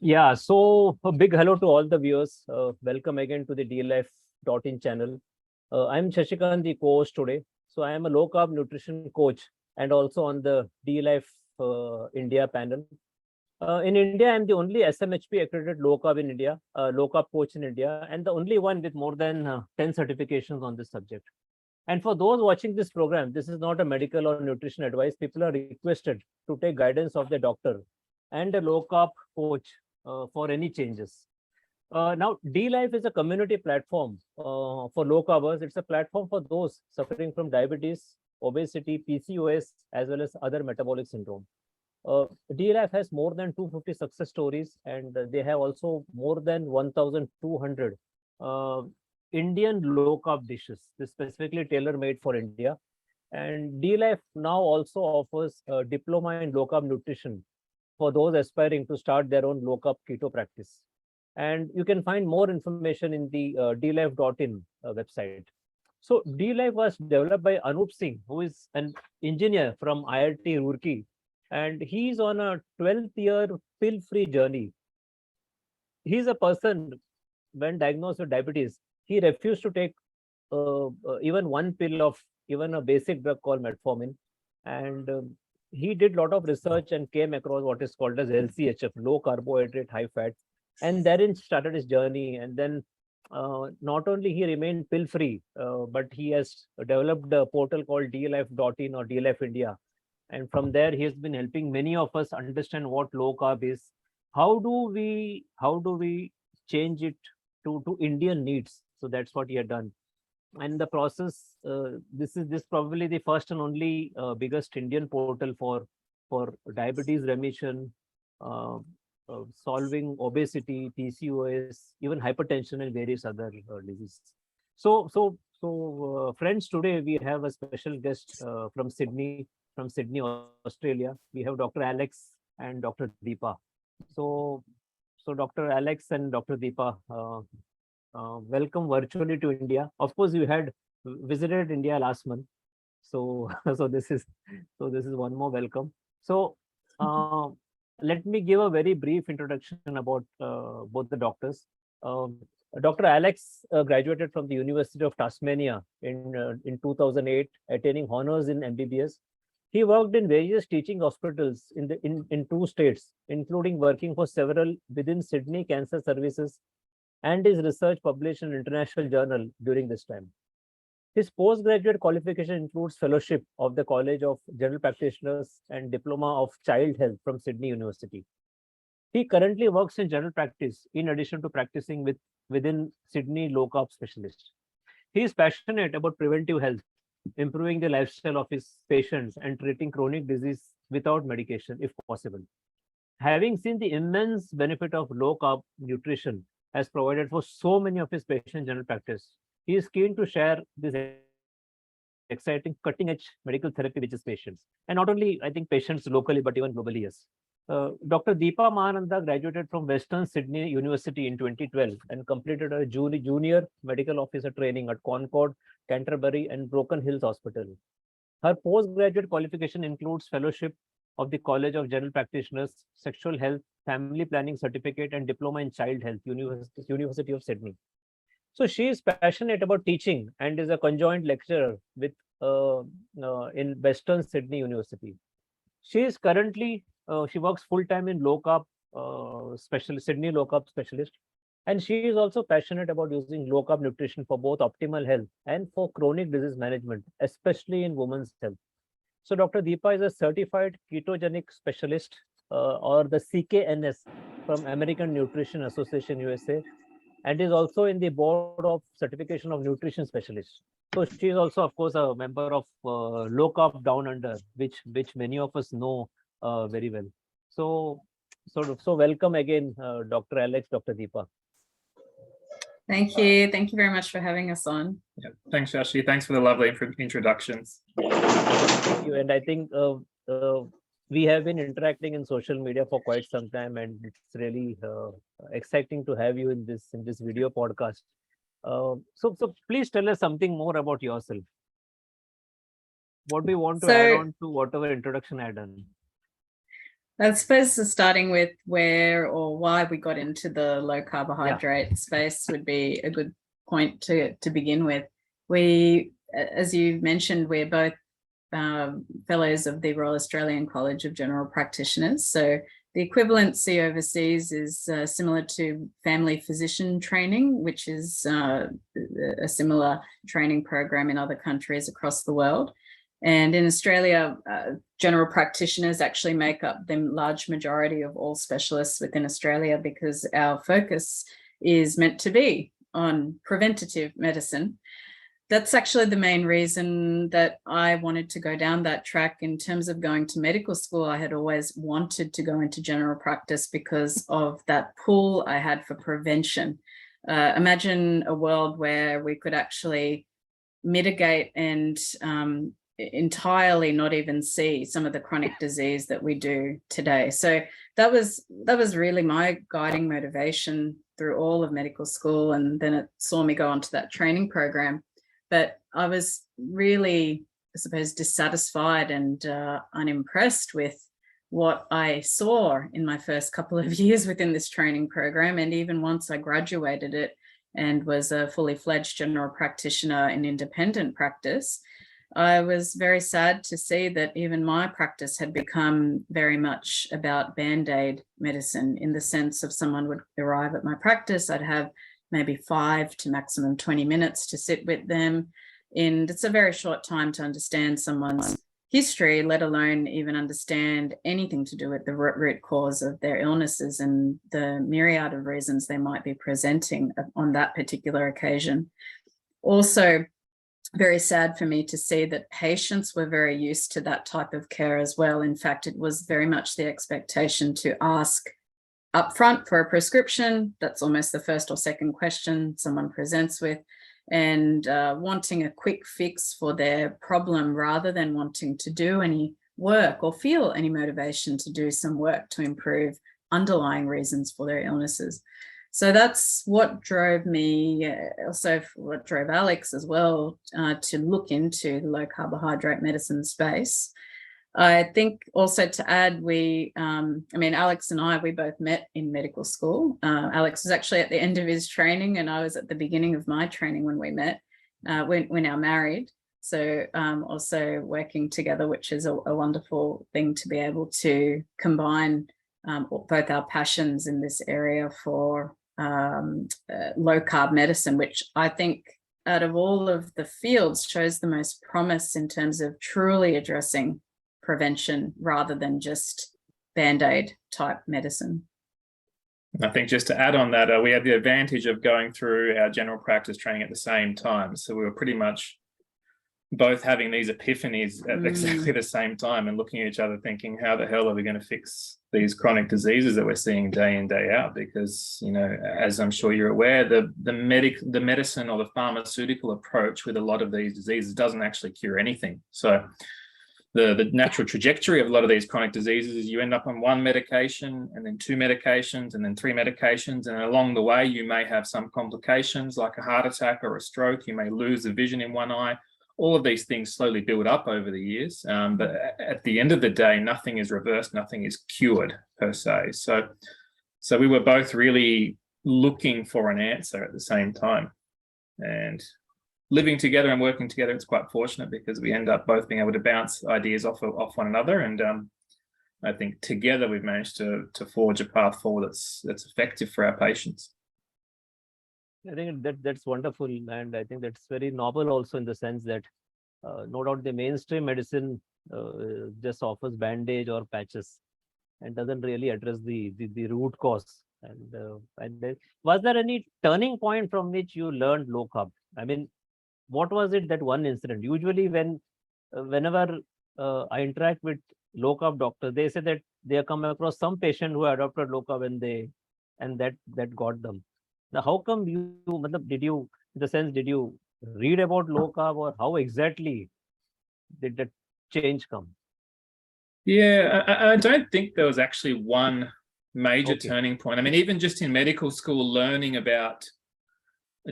Yeah, so a big hello to all the viewers. Welcome again to the DLife.in channel. I'm Shashikant, the co-host today. So I am a low carb nutrition coach and also on the DLife India panel. In India, I'm the only SMHP accredited low carb in India, low carb coach in India, and the only one with more than 10 certifications on this subject. And for those watching this program, this is not a medical or nutrition advice. People are requested to take guidance of their doctor and a low carb coach for any changes. Now, D-Life is a community platform for low carbers. It's a platform for those suffering from diabetes, obesity, PCOS, as well as other metabolic syndrome. D-Life has more than 250 success stories, and they have also more than 1,200 uh, Indian low carb dishes, this specifically tailor made for India. And D-Life now also offers a diploma in low carb nutrition for those aspiring to start their own low carb keto practice. And you can find more information in the dlife.in website. So D-Life was developed by Anup Singh, who is an engineer from IIT Roorkee, and he's on a 12th year pill-free journey. He's a person, when diagnosed with diabetes, he refused to take even one pill of even a basic drug called metformin. And he did a lot of research and came across what is called as LCHF, low carbohydrate, high fat. And therein started his journey. And then not only he remained pill free, but he has developed a portal called dlife.in or DLife India. And from there, he has been helping many of us understand what low carb is. How do we change it to Indian needs? So that's what he had done. And the process, this probably the first and only biggest Indian portal for diabetes remission, uh, solving obesity, PCOS, even hypertension and various other diseases. Friends, today we have a special guest from Sydney, Australia. We have Dr. Alex and Dr. Deepa. So, so Dr. Alex and Dr. Deepa, welcome virtually to India. Of course, you had visited India last month, so so this is one more welcome. So, uh, let me give a very brief introduction about both the doctors. Dr. Alex graduated from the University of Tasmania in 2008, attaining honors in MBBS. He worked in various teaching hospitals in two states, including working for several within Sydney Cancer Services, and his research published in international journal during this time. His postgraduate qualification includes fellowship of the College of General Practitioners and Diploma of Child Health from Sydney University. He currently works in general practice in addition to practicing within Sydney low carb specialist. He is passionate about preventive health, improving the lifestyle of his patients and treating chronic disease without medication if possible. Having seen the immense benefit of low carb nutrition has provided for so many of his patients in general practice, he is keen to share this exciting cutting edge medical therapy with his patients. And not only, I think, patients locally, but even globally, yes. Dr. Deepa Mahananda graduated from Western Sydney University in 2012 and completed a junior medical officer training at Concord, Canterbury and Broken Hills Hospital. Her postgraduate qualification includes fellowship of the College of General Practitioners, Sexual Health, Family Planning Certificate, and Diploma in Child Health, University of Sydney. So she is passionate about teaching and is a conjoint lecturer with in Western Sydney University. She is currently she works full time in low carb specialist, Sydney low carb specialist, and she is also passionate about using low carb nutrition for both optimal health and for chronic disease management, especially in women's health. So Dr. Deepa is a certified ketogenic specialist or the CKNS from American Nutrition Association USA, and is also in the board of certification of nutrition specialist. So she is also, of course, a member of Low Carb Down Under, which many of us know very well. So, so welcome again, Dr. Alex, Dr. Deepa. Thank you. Thank you very much for having us on. Yeah, thanks, Shashi. Thanks for the lovely introductions. Thank you. And I think we have been interacting in social media for quite some time, and it's really exciting to have you in this video podcast. So please tell us something more about yourself. What do you want to add on to whatever introduction I had done? I suppose starting with where or why we got into the low carbohydrate space would be a good point to begin with. We, as you mentioned, we're both fellows of the Royal Australian College of General Practitioners. So the equivalency overseas is similar to family physician training, which is a similar training program in other countries across the world. And in Australia, general practitioners actually make up the large majority of all specialists within Australia, because our focus is meant to be on preventative medicine. That's actually the main reason that I wanted to go down that track. In terms of going to medical school, I had always wanted to go into general practice because of that pull I had for prevention. Imagine a world where we could actually mitigate and entirely not even see some of the chronic disease that we do today. So that was really my guiding motivation through all of medical school, and then it saw me go onto that training program. But I was really, I suppose, dissatisfied and unimpressed with what I saw in my first couple of years within this training program. And even once I graduated it and was a fully fledged general practitioner in independent practice, I was very sad to see that even my practice had become very much about Band-Aid medicine, in the sense of someone would arrive at my practice, I'd have maybe 5 to maximum 20 minutes to sit with them. And it's a very short time to understand someone's history, let alone even understand anything to do with the root cause of their illnesses and the myriad of reasons they might be presenting on that particular occasion. Also, very sad for me to see that patients were very used to that type of care as well. In fact, it was very much the expectation to ask upfront for a prescription. That's almost the first or second question someone presents with, and wanting a quick fix for their problem rather than wanting to do any work or feel any motivation to do some work to improve underlying reasons for their illnesses. So that's what drove me, also what drove Alex as well, to look into the low carbohydrate medicine space. I think also to add, Alex and I, we both met in medical school. Alex was actually at the end of his training and I was at the beginning of my training when we met. We're now married. So also working together, which is a wonderful thing to be able to combine both our passions in this area for low carb medicine, which I think out of all of the fields shows the most promise in terms of truly addressing prevention rather than just Band-Aid type medicine. I think just to add on that, we had the advantage of going through our general practice training at the same time. So we were pretty much both having these epiphanies at exactly the same time and looking at each other thinking, how the hell are we going to fix these chronic diseases that we're seeing day in, day out? Because, you know, as I'm sure you're aware, the medicine or the pharmaceutical approach with a lot of these diseases doesn't actually cure anything. So the natural trajectory of a lot of these chronic diseases is you end up on 1 medication and then 2 medications and then 3 medications. And along the way, you may have some complications like a heart attack or a stroke. You may lose the vision in one eye. All of these things slowly build up over the years. But at the end of the day, nothing is reversed, nothing is cured per se. So we were both really looking for an answer at the same time. And living together and working together, it's quite fortunate because we end up both being able to bounce ideas off one another. And I think together we've managed to forge a path forward that's effective for our patients. I think that's wonderful, and I think that's very noble also in the sense that no doubt the mainstream medicine just offers bandage or patches and doesn't really address the root cause. And was there any turning point from which you learned low carb? I mean, what was it, that one incident? Usually whenever I interact with low carb doctors, they say that they come across some patient who adopted low carb and that got them. Now, how come did you read about low carb, or how exactly did that change come? Yeah, I don't think there was actually one major turning point. I mean, even just in medical school, learning about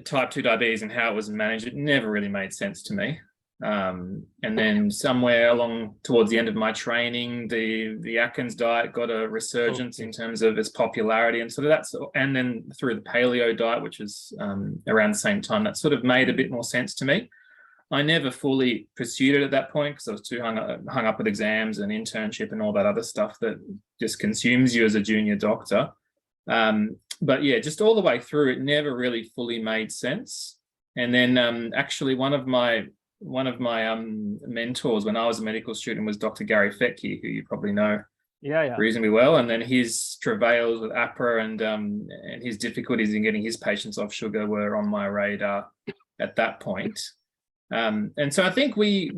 type 2 diabetes and how it was managed, it never really made sense to me. And then somewhere along towards the end of my training, the Atkins diet got a resurgence in terms of its popularity, and sort of that's, and then through the paleo diet, which is around the same time, that sort of made a bit more sense to me. I never fully pursued it at that point because I was too hung up with exams and internship and all that other stuff that just consumes you as a junior doctor. But yeah, just all the way through, it never really fully made sense. And then actually one of my mentors when I was a medical student was Dr. Gary Fettke, who you probably know reasonably well. And then his travails with APRA and his difficulties in getting his patients off sugar were on my radar at that point. And so I think we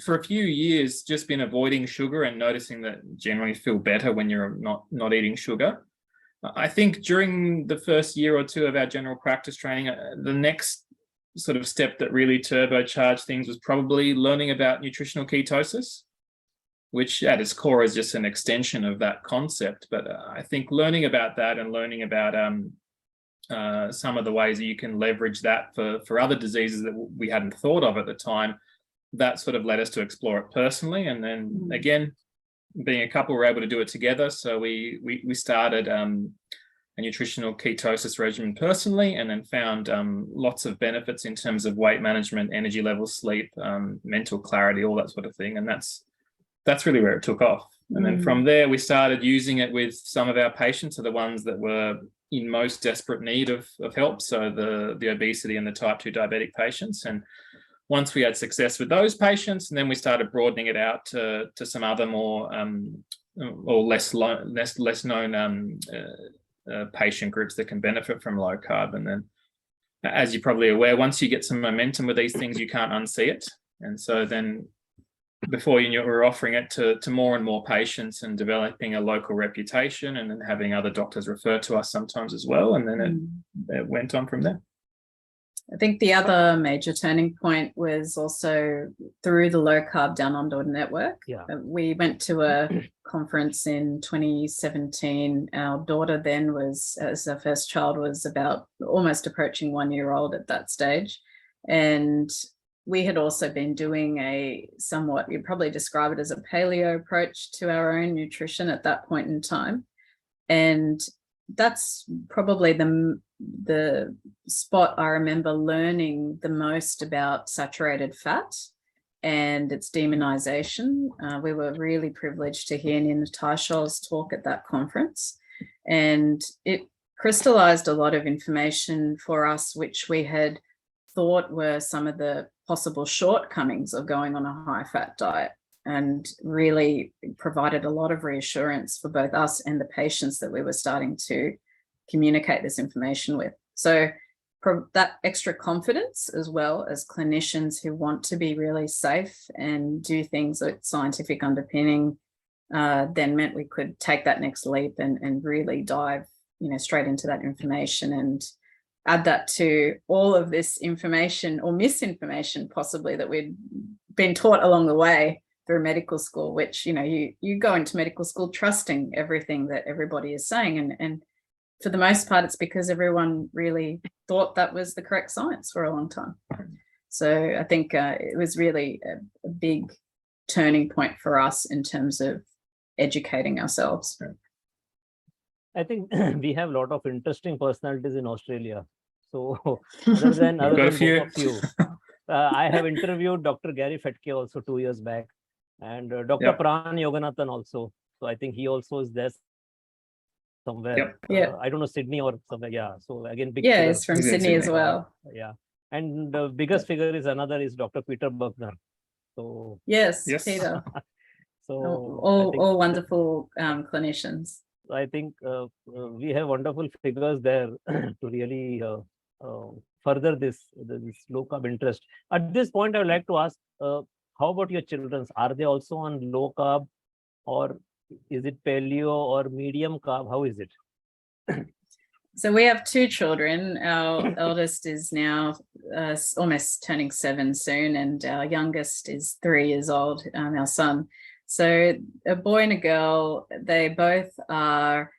for a few years just been avoiding sugar and noticing that generally feel better when you're not eating sugar. I think during the first year or two of our general practice training, the next sort of step that really turbocharged things was probably learning about nutritional ketosis, which at its core is just an extension of that concept. But I think learning about that and learning about some of the ways that you can leverage that for other diseases that we hadn't thought of at the time, that sort of led us to explore it personally. And then again, being a couple, we're able to do it together. So we started a nutritional ketosis regimen personally, and then found lots of benefits in terms of weight management, energy levels, sleep, mental clarity, all that sort of thing. And that's really where it took off. And then from there, we started using it with some of our patients, so the ones that were in most desperate need of help, so the obesity and the type 2 diabetic patients. And once we had success with those patients, and then we started broadening it out to some other more or less known patient groups that can benefit from low carb. And then, as you're probably aware, once you get some momentum with these things, you can't unsee it. And so then before you knew it, we were offering it to more and more patients and developing a local reputation, and then having other doctors refer to us sometimes as well. And then it went on from there. I think the other major turning point was also through the Low Carb Down Under network. Yeah. We went to a conference in 2017. Our daughter then was, as our first child, was about almost approaching 1 year old at that stage. And we had also been doing a somewhat, you'd probably describe it as a paleo approach to our own nutrition at that point in time. And that's probably the spot I remember learning the most about saturated fat and its demonization. We were really privileged to hear Nina Taishol's talk at that conference, and it crystallized a lot of information for us, which we had thought were some of the possible shortcomings of going on a high-fat diet, and really provided a lot of reassurance for both us and the patients that we were starting to communicate this information with. So that extra confidence, as well as clinicians who want to be really safe and do things with scientific underpinning, then meant we could take that next leap and really dive, straight into that information and add that to all of this information or misinformation possibly that we'd been taught along the way through medical school, which, you go into medical school trusting everything that everybody is saying. And for the most part, it's because everyone really thought that was the correct science for a long time. So I think it was really a big turning point for us in terms of educating ourselves. I think we have a lot of interesting personalities in Australia. So other than both of you, I have interviewed Dr. Gary Fettke also 2 years back, and Dr. Pran Yoganathan also. So I think he also is there somewhere. I don't know, Sydney or somewhere. Yeah. So again, big figure. It's from Sydney as well. Yeah. And the biggest figure is Dr. Peter Buckner. So yes. Peter. So all wonderful clinicians. I think we have wonderful figures there to really further this low carb interest. At this point, I would like to ask, how about your children? Are they also on low carb, or is it paleo or medium carb? How is it? So we have two children. Our eldest is now almost turning 7 soon, and our youngest is 3 years old, our son. So a boy and a girl, they both are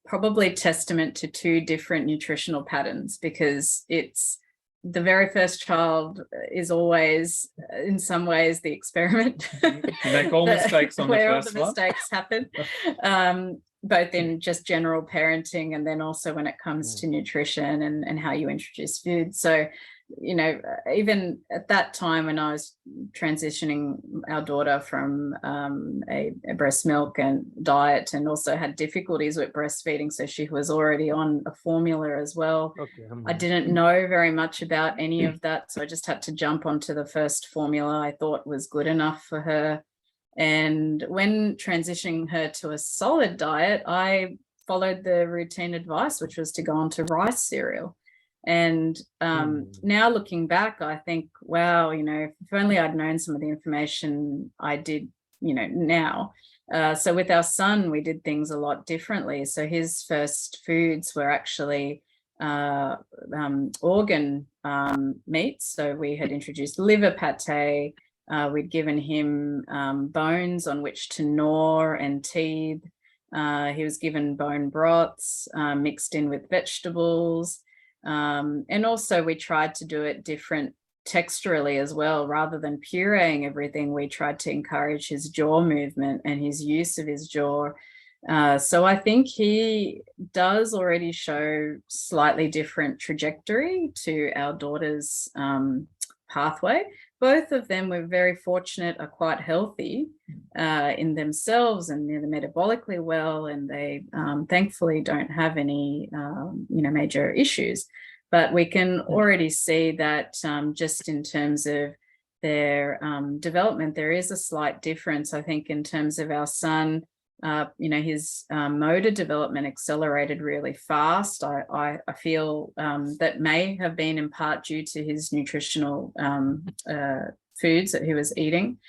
probably testament to 2 different nutritional patterns, because it's the very first child is always, in some ways, the experiment. You make all mistakes on the where all first the one. mistakes happen, both in just general parenting and then also when it comes to nutrition and how you introduce food. So, you know, even at that time when I was transitioning our daughter from a breast milk and diet, and also had difficulties with breastfeeding, so she was already on a formula as well. Okay. I didn't know very much about any of that, so I just had to jump onto the first formula I thought was good enough for her. And when transitioning her to a solid diet, I followed the routine advice, which was to go on to rice cereal. And now looking back, I think, wow, you know, if only I'd known some of the information I did, you know, now. So with our son, we did things a lot differently. So his first foods were actually organ meats. So we had introduced liver pate. We'd given him bones on which to gnaw and teeth. He was given bone broths mixed in with vegetables. And also we tried to do it different texturally as well. Rather than pureeing everything, we tried to encourage his jaw movement and his use of his jaw. So I think he does already show slightly different trajectory to our daughter's pathway. Both of them, we're very fortunate, are quite healthy in themselves, and they're metabolically well, and they thankfully don't have any you know, major issues. But we can already see that just in terms of their development, there is a slight difference. I think in terms of our son, you know, his motor development accelerated really fast. I feel that may have been in part due to his nutritional foods that he was eating,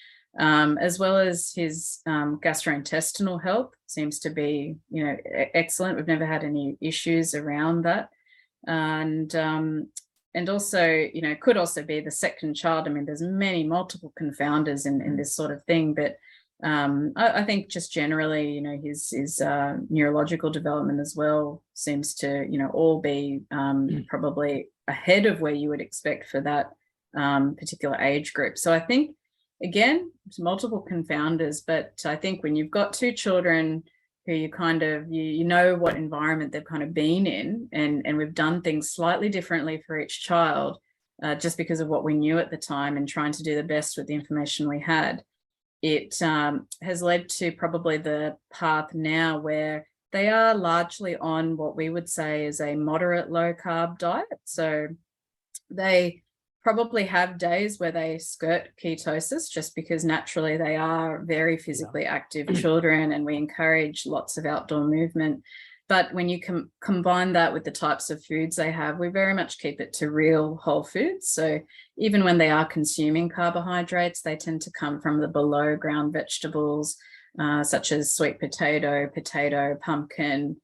as well as his gastrointestinal health seems to be, you know, excellent. We've never had any issues around that. And also, you know, it could also be the second child. I mean, there's multiple confounders in this sort of thing, but I think just generally, you know, his neurological development as well seems to, you know, all be probably ahead of where you would expect for that particular age group. So I think, again, it's multiple confounders, but I think when you've got two children who you kind of, you know what environment they've kind of been in, and we've done things slightly differently for each child, just because of what we knew at the time and trying to do the best with the information we had. It has led to probably the path now where they are largely on what we would say is a moderate low carb diet. So they probably have days where they skirt ketosis just because naturally they are very physically active children, and we encourage lots of outdoor movement. But when you combine that with the types of foods they have, we very much keep it to real whole foods. So even when they are consuming carbohydrates, they tend to come from the below ground vegetables, such as sweet potato, pumpkin.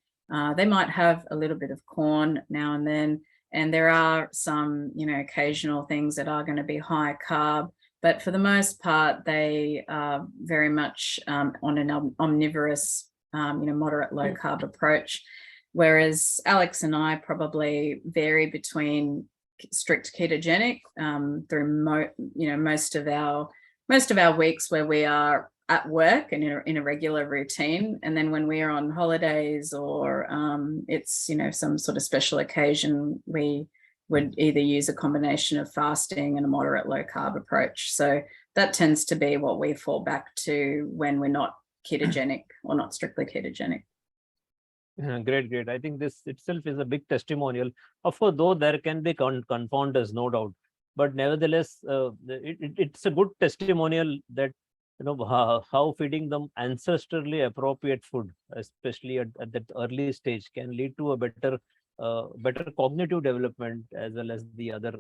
They might have a little bit of corn now and then. And there are some, you know, occasional things that are going to be high carb. But for the most part, they are very much on an omnivorous, you know, moderate low carb approach. Whereas Alex and I probably vary between strict ketogenic through most of our weeks where we are at work and in a regular routine, and then when we are on holidays or it's, you know, some sort of special occasion, we would either use a combination of fasting and a moderate low carb approach. So that tends to be what we fall back to when we're not ketogenic or not strictly ketogenic. Great. I think this itself is a big testimonial. Of course, though there can be confounders, no doubt, but nevertheless, it's a good testimonial that, you know, how feeding them ancestrally appropriate food, especially at that early stage, can lead to a better cognitive development as well as the other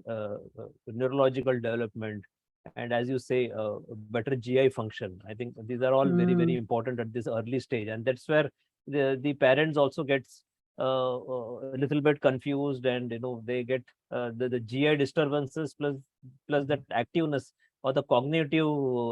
neurological development, and as you say, better GI function. I think these are all very, very important at this early stage, and that's where the parents also gets a little bit confused, and, you know, they get the GI disturbances plus that activeness or the cognitive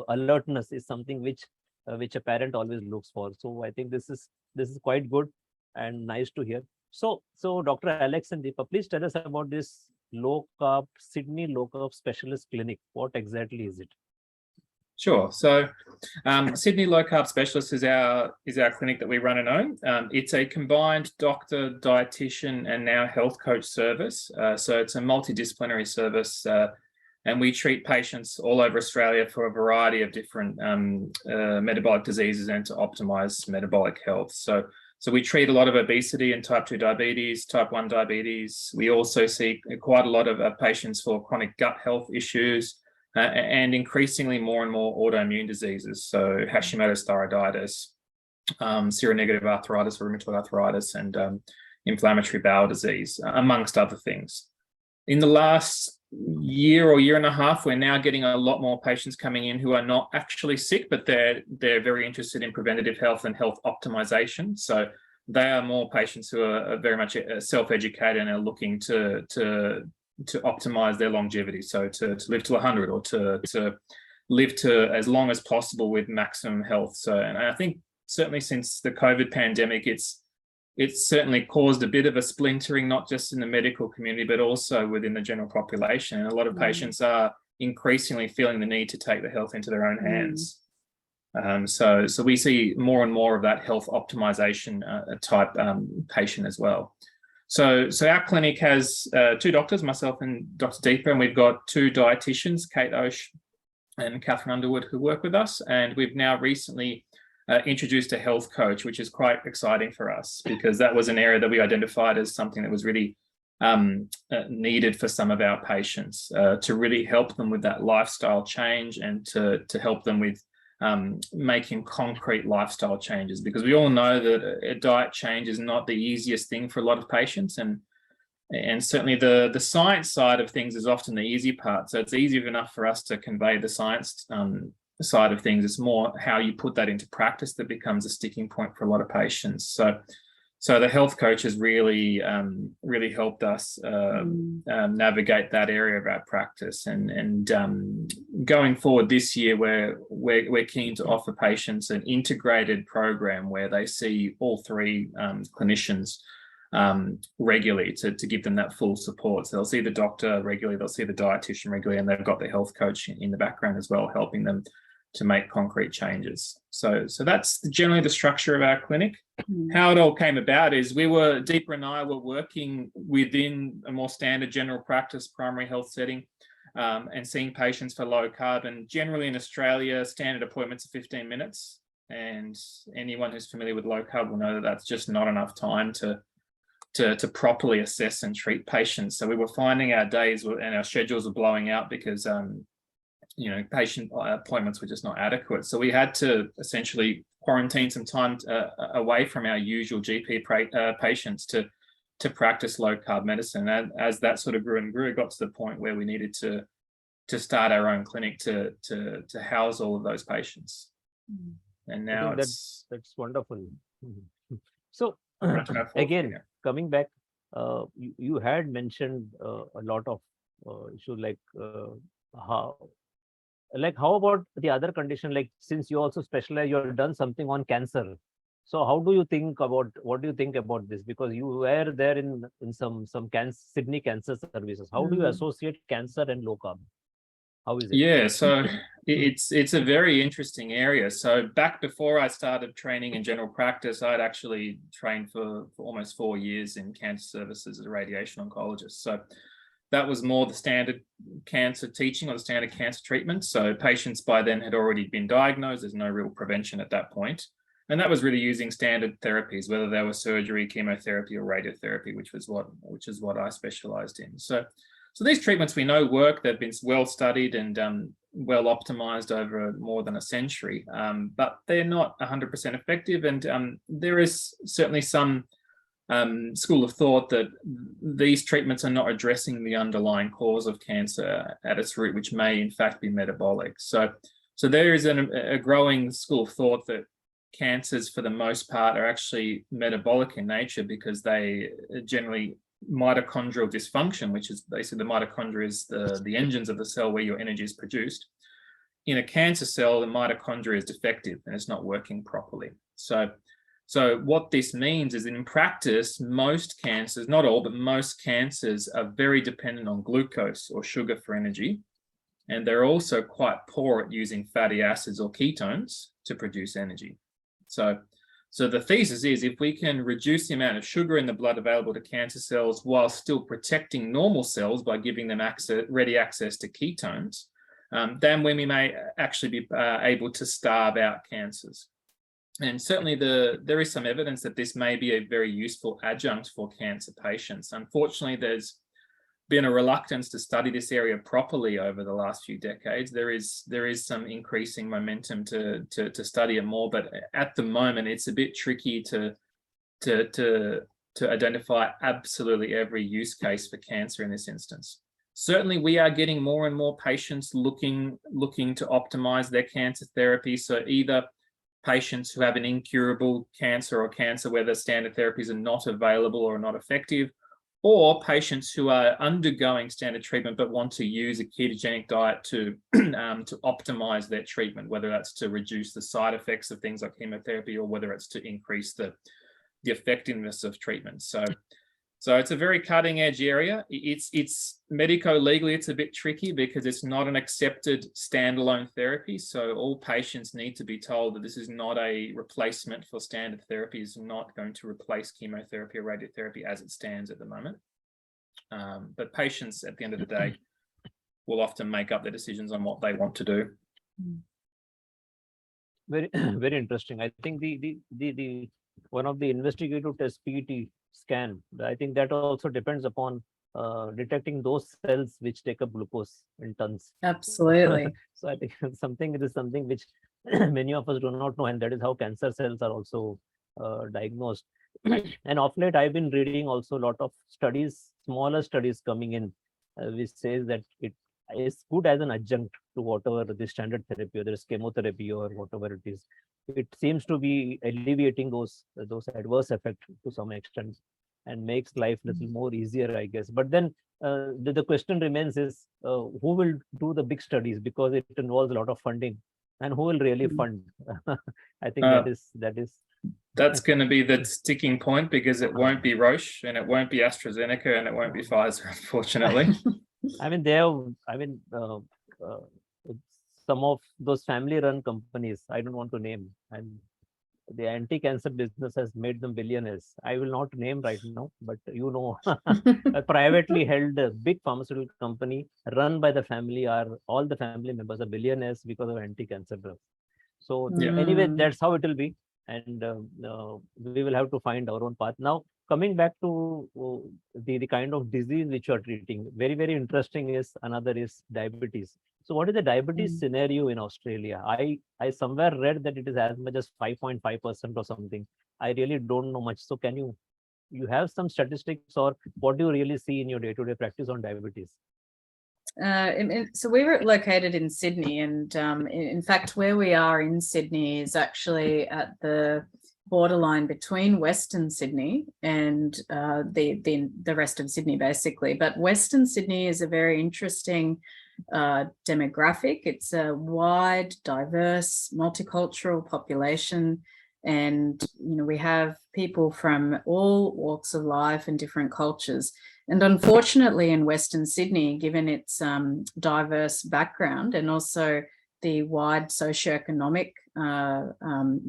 alertness is something which a parent always looks for. So I think this is quite good and nice to hear. So Dr. Alex and Deepa, please tell us about this Sydney low carb specialist clinic. What exactly is it? Sure. So Sydney Low Carb Specialist is our clinic that we run and own. It's a combined doctor, dietitian, and now health coach service. So it's a multidisciplinary service, and we treat patients all over Australia for a variety of different metabolic diseases and to optimize metabolic health. So we treat a lot of obesity and type 2 diabetes, type 1 diabetes. We also see quite a lot of patients for chronic gut health issues. And increasingly more and more autoimmune diseases, so Hashimoto's thyroiditis, seronegative arthritis, rheumatoid arthritis, and inflammatory bowel disease, amongst other things. In the last year or year and a half, we're now getting a lot more patients coming in who are not actually sick, but they're very interested in preventative health and health optimization. So they are more patients who are very much self-educated and are looking to optimize their longevity, so to live to 100 or to live to as long as possible with maximum health. So, and I think certainly since the COVID pandemic, it's certainly caused a bit of a splintering, not just in the medical community, but also within the general population. And a lot of patients are increasingly feeling the need to take the health into their own hands. So we see more and more of that health optimization type patient as well. So our clinic has 2 doctors, myself and Dr. Deepa, and we've got 2 dietitians, Kate Osh and Catherine Underwood, who work with us. And we've now recently introduced a health coach, which is quite exciting for us because that was an area that we identified as something that was really needed for some of our patients, to really help them with that lifestyle change and to help them with making concrete lifestyle changes, because we all know that a diet change is not the easiest thing for a lot of patients, and certainly the science side of things is often the easy part. So it's easy enough for us to convey the science side of things. It's more how you put that into practice that becomes a sticking point for a lot of patients. So the health coach has really helped us navigate that area of our practice. And going forward this year, we're keen to offer patients an integrated program where they see all 3 clinicians regularly to give them that full support. So they'll see the doctor regularly, they'll see the dietitian regularly, and they've got the health coach in the background as well, helping them to make concrete changes. So that's generally the structure of our clinic. How it all came about is Deepa and I were working within a more standard general practice primary health setting, and seeing patients for low carb. And generally in Australia, standard appointments are 15 minutes. And anyone who's familiar with low carb will know that that's just not enough time to properly assess and treat patients. So we were finding our days and our schedules were blowing out because patient appointments were just not adequate. So we had to essentially quarantine some time away from our usual GP patients to practice low carb medicine. And as that sort of grew and grew, it got to the point where we needed to start our own clinic to house all of those patients. And now that's wonderful. So again, coming back, you had mentioned a lot of issues like how about the other condition? Like, since you also specialize, you have done something on cancer. So what do you think about this? Because you were there in some Sydney cancer services. How do you associate cancer and low carb? How is it? Yeah, so it's a very interesting area. So back before I started training in general practice, I'd actually trained for almost 4 years in cancer services as a radiation oncologist. So that was more the standard cancer teaching or the standard cancer treatment. So patients by then had already been diagnosed. There's no real prevention at that point. And that was really using standard therapies, whether they were surgery, chemotherapy, or radiotherapy, which is what I specialized in. So these treatments we know work. They've been well studied and well optimized over more than a century, but they're not 100% effective. And there is certainly some school of thought that these treatments are not addressing the underlying cause of cancer at its root, which may in fact be metabolic. So there is a growing school of thought that cancers for the most part are actually metabolic in nature, because they generally mitochondrial dysfunction, which is basically the mitochondria is the engines of the cell where your energy is produced. In a cancer cell, the mitochondria is defective and it's not working properly. So So what this means is in practice, most cancers, not all, but most cancers are very dependent on glucose or sugar for energy. And they're also quite poor at using fatty acids or ketones to produce energy. So the thesis is if we can reduce the amount of sugar in the blood available to cancer cells while still protecting normal cells by giving them ready access to ketones, then we may actually be able to starve out cancers. And certainly there is some evidence that this may be a very useful adjunct for cancer patients. Unfortunately, there's been a reluctance to study this area properly over the last few decades. There is some increasing momentum to study it more, but at the moment it's a bit tricky to identify absolutely every use case for cancer in this instance. Certainly, we are getting more and more patients looking to optimize their cancer therapy. So either patients who have an incurable cancer or cancer where the standard therapies are not available or not effective, or patients who are undergoing standard treatment but want to use a ketogenic diet to optimize their treatment, whether that's to reduce the side effects of things like chemotherapy or whether it's to increase the effectiveness of treatment. So it's a very cutting edge area. It's medico-legally, it's a bit tricky because it's not an accepted standalone therapy. So all patients need to be told that this is not a replacement for standard therapy, is not going to replace chemotherapy or radiotherapy as it stands at the moment. But patients at the end of the day will often make up their decisions on what they want to do. Very, very interesting. I think the one of the investigative test PET scan, I think that also depends upon detecting those cells which take up glucose in tons. Absolutely. So I think it is something which many of us do not know, and that is how cancer cells are also diagnosed. And of late, I've been reading also a lot of studies, smaller studies coming in, which says that it is good as an adjunct to whatever the standard therapy, whether it's chemotherapy or whatever it is. It seems to be alleviating those adverse effects to some extent and makes life a little more easier, I guess. But then the question remains is who will do the big studies, because it involves a lot of funding, and who will really fund? I think that's going to be the sticking point, because it won't be Roche and it won't be AstraZeneca and it won't be Pfizer, unfortunately. I mean, some of those family-run companies, I don't want to name, and the anti-cancer business has made them billionaires. I will not name right now, but a privately held big pharmaceutical company run by the family, all the family members are billionaires because of anti-cancer drugs. So anyway, that's how it will be, and we will have to find our own path. Now, coming back to the kind of disease which you are treating, very, very interesting is another is diabetes. So what is the diabetes scenario in Australia? I somewhere read that it is as much as 5.5% or something. I really don't know much. So can you have some statistics, or what do you really see in your day-to-day practice on diabetes? So we were located in Sydney, and in fact, where we are in Sydney is actually at the borderline between Western Sydney and the rest of Sydney, basically. But Western Sydney is a very interesting demographic. It's a wide, diverse, multicultural population, and we have people from all walks of life and different cultures. And unfortunately, in Western Sydney, given its diverse background and also the wide socioeconomic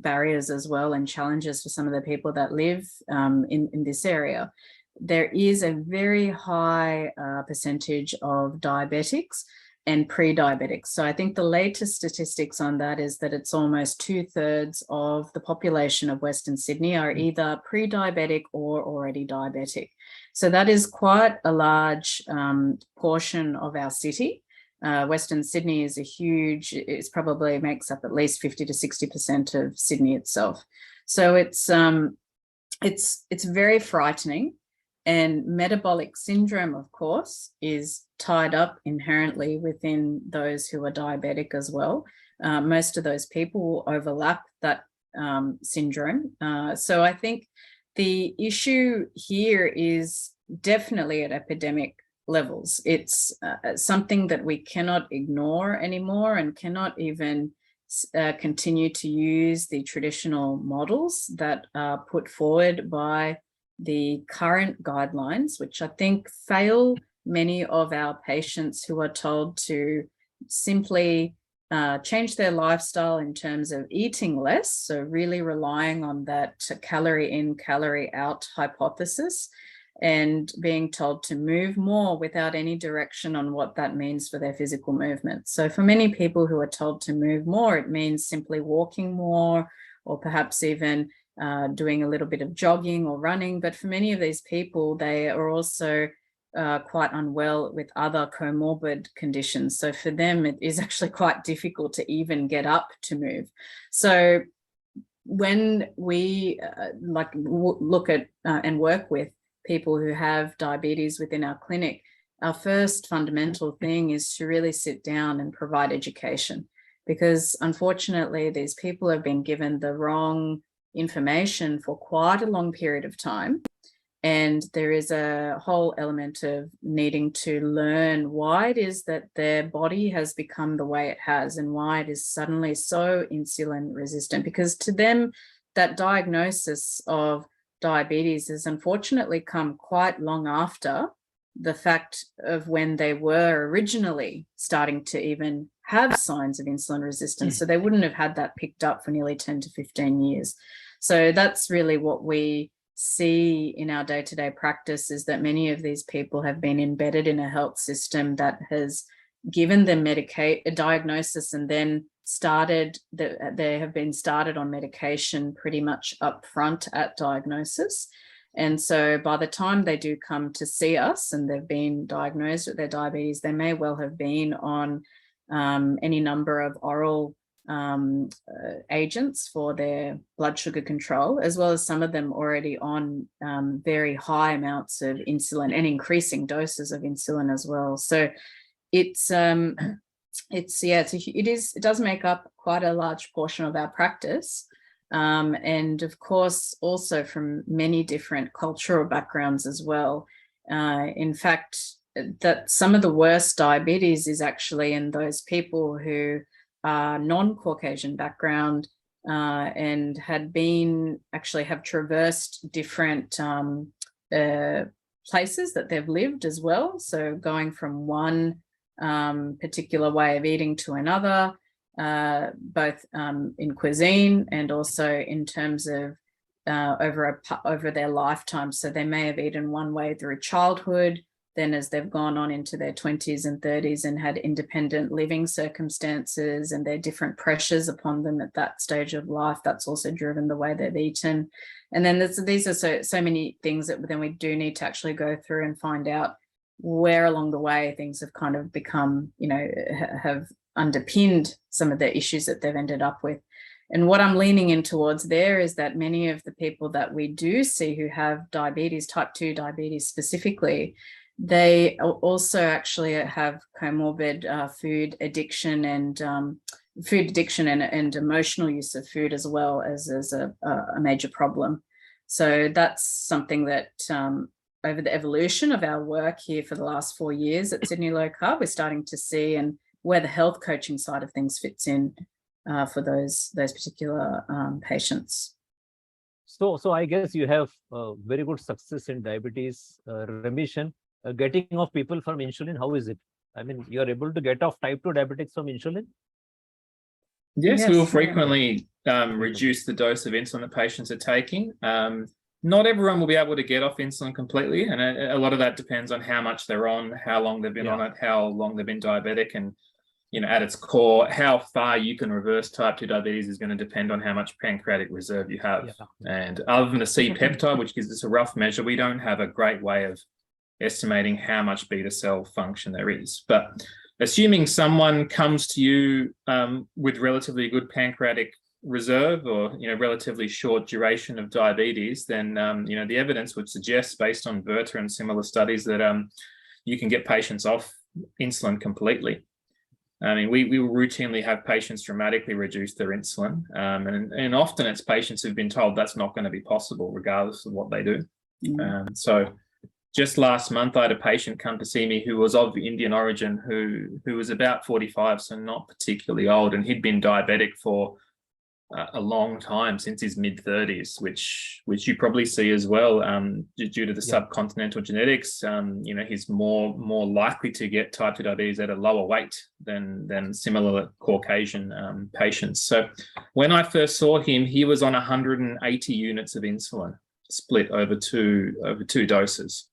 barriers as well, and challenges for some of the people that live in this area, there is a very high percentage of diabetics and pre-diabetics. So I think the latest statistics on that is that it's almost 2/3 of the population of Western Sydney are either pre-diabetic or already diabetic. So that is quite a large portion of our city. Western Sydney is it probably makes up at least 50 to 60% of Sydney itself. So it's very frightening. And metabolic syndrome, of course, is tied up inherently within those who are diabetic as well. Most of those people will overlap that syndrome. So I think the issue here is definitely at epidemic levels. It's something that we cannot ignore anymore and cannot even continue to use the traditional models that are put forward by the current guidelines, which I think fail many of our patients who are told to simply change their lifestyle in terms of eating less, so really relying on that calorie in, calorie out hypothesis, and being told to move more without any direction on what that means for their physical movement. So for many people who are told to move more, it means simply walking more, or perhaps even doing a little bit of jogging or running. But for many of these people, they are also quite unwell with other comorbid conditions. So for them, it is actually quite difficult to even get up to move. So when we look at and work with people who have diabetes within our clinic, our first fundamental thing is to really sit down and provide education, because unfortunately these people have been given the wrong information for quite a long period of time. And there is a whole element of needing to learn why it is that their body has become the way it has, and why it is suddenly so insulin resistant. Because to them, that diagnosis of diabetes has unfortunately come quite long after the fact of when they were originally starting to even have signs of insulin resistance. So they wouldn't have had that picked up for nearly 10 to 15 years. So that's really what we see in our day-to-day practice, is that many of these people have been embedded in a health system that has given them a diagnosis, and then they have been started on medication pretty much up front at diagnosis. And so by the time they do come to see us and they've been diagnosed with their diabetes, they may well have been on any number of oral agents for their blood sugar control, as well as some of them already on very high amounts of insulin and increasing doses of insulin as well. So it does make up quite a large portion of our practice. And of course, also from many different cultural backgrounds as well. In fact, that some of the worst diabetes is actually in those people who are non-Caucasian background and have traversed different places that they've lived as well. So going from one particular way of eating to another, both in cuisine and also in terms of over their lifetime. So they may have eaten one way through childhood, then as they've gone on into their 20s and 30s and had independent living circumstances and their different pressures upon them at that stage of life, that's also driven the way they've eaten. And then these are so many things that then we do need to actually go through and find out where along the way things have kind of become, have underpinned some of the issues that they've ended up with. And what I'm leaning in towards there is that many of the people that we do see who have diabetes, type 2 diabetes specifically, they also actually have comorbid food addiction and emotional use of food as well as a major problem. So that's something that over the evolution of our work here for the last 4 years at Sydney Low Carb, we're starting to see, and where the health coaching side of things fits in for those particular patients. So I guess you have very good success in diabetes remission. Getting off people from insulin, how is it? I mean, you're able to get off type 2 diabetics from insulin? Yes, we will frequently reduce the dose of insulin that patients are taking. Not everyone will be able to get off insulin completely, and a lot of that depends on how much they're on, how long they've been on it, how long they've been diabetic, and at its core, how far you can reverse type 2 diabetes is going to depend on how much pancreatic reserve you have. Yeah. And other than the C-peptide, which gives us a rough measure, we don't have a great way of estimating how much beta cell function there is. But assuming someone comes to you with relatively good pancreatic reserve or relatively short duration of diabetes, then the evidence would suggest, based on Verta and similar studies, that you can get patients off insulin completely. I mean, we will routinely have patients dramatically reduce their insulin, and often it's patients who've been told that's not going to be possible regardless of what they do. So just last month, I had a patient come to see me who was of Indian origin, who was about 45, so not particularly old, and he'd been diabetic for a long time, since his mid-30s, which you probably see as well, due to the subcontinental genetics. He's more likely to get type 2 diabetes at a lower weight than similar Caucasian patients. So when I first saw him, he was on 180 units of insulin, split over two doses.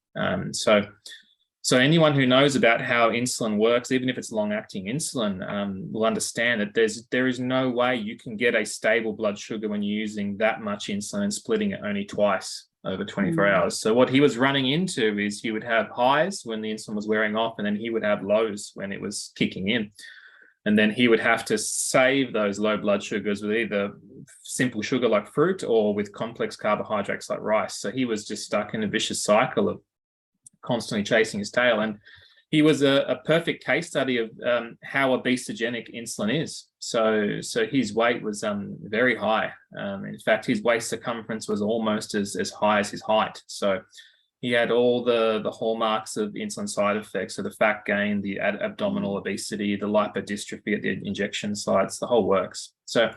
So anyone who knows about how insulin works, even if it's long-acting insulin, will understand that there is no way you can get a stable blood sugar when you're using that much insulin and splitting it only twice over 24 hours. So what he was running into is he would have highs when the insulin was wearing off, and then he would have lows when it was kicking in. And then he would have to save those low blood sugars with either simple sugar like fruit or with complex carbohydrates like rice. So he was just stuck in a vicious cycle of constantly chasing his tail. And he was a perfect case study of how obesogenic insulin is. So his weight was very high. In fact, his waist circumference was almost as high as his height. So he had all the hallmarks of insulin side effects, so the fat gain, the abdominal obesity, the lipodystrophy at the injection sites, the whole works. So,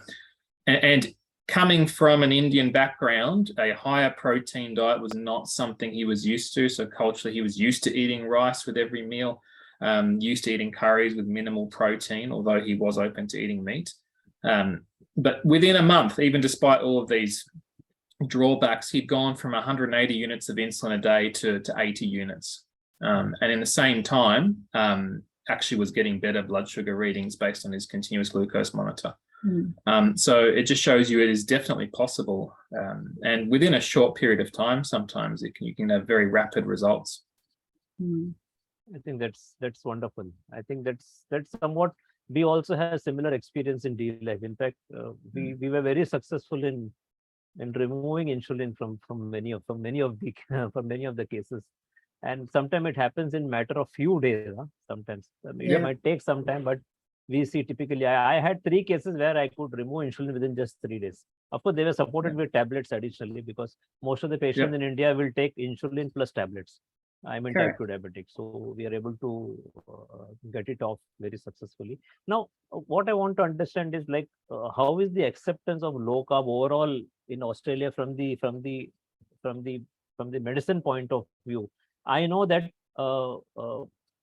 and coming from an Indian background, a higher protein diet was not something he was used to. So culturally, he was used to eating rice with every meal, used to eating curries with minimal protein, although he was open to eating meat. But within a month, even despite all of these drawbacks, he'd gone from 180 units of insulin a day to 80 units. And in the same time, actually was getting better blood sugar readings based on his continuous glucose monitor. So it just shows you it is definitely possible. And within a short period of time, sometimes you can have very rapid results. I think that's wonderful. I think that's somewhat, we also have similar experience in daily life. In fact, we were very successful in removing insulin from many of the cases, and sometimes it happens in matter of few days. Sometimes it might take some time, but we see typically, I had 3 cases where I could remove insulin within just 3 days. Of course, they were supported with tablets additionally, because most of the patients in India will take insulin plus tablets. I'm in type 2 diabetic, so we are able to get it off very successfully. Now, what I want to understand is like, how is the acceptance of low carb overall in Australia from the medicine point of view? I know that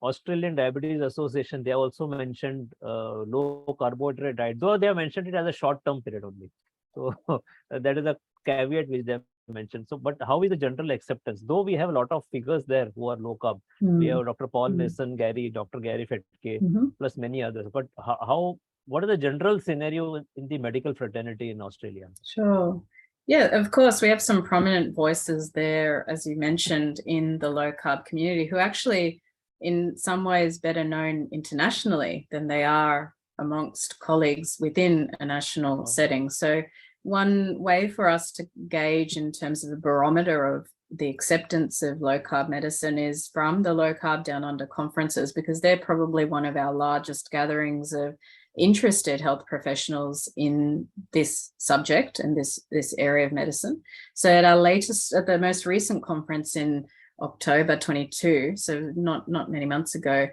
Australian Diabetes Association, they also mentioned low carbohydrate diet, though they have mentioned it as a short-term period only. So that is a caveat which they have mentioned. So, but how is the general acceptance? Though we have a lot of figures there who are low carb. We have Dr. Paul Mason, Dr. Gary Fetke, plus many others. But what is the general scenario in the medical fraternity in Australia? Sure. Yeah, of course, we have some prominent voices there, as you mentioned, in the low carb community, who actually, in some ways, better known internationally than they are amongst colleagues within a national setting. So one way for us to gauge in terms of the barometer of the acceptance of low carb medicine is from the Low Carb Down Under conferences, because they're probably one of our largest gatherings of interested health professionals in this subject and this area of medicine. So at the most recent conference in October 22, so not many months ago,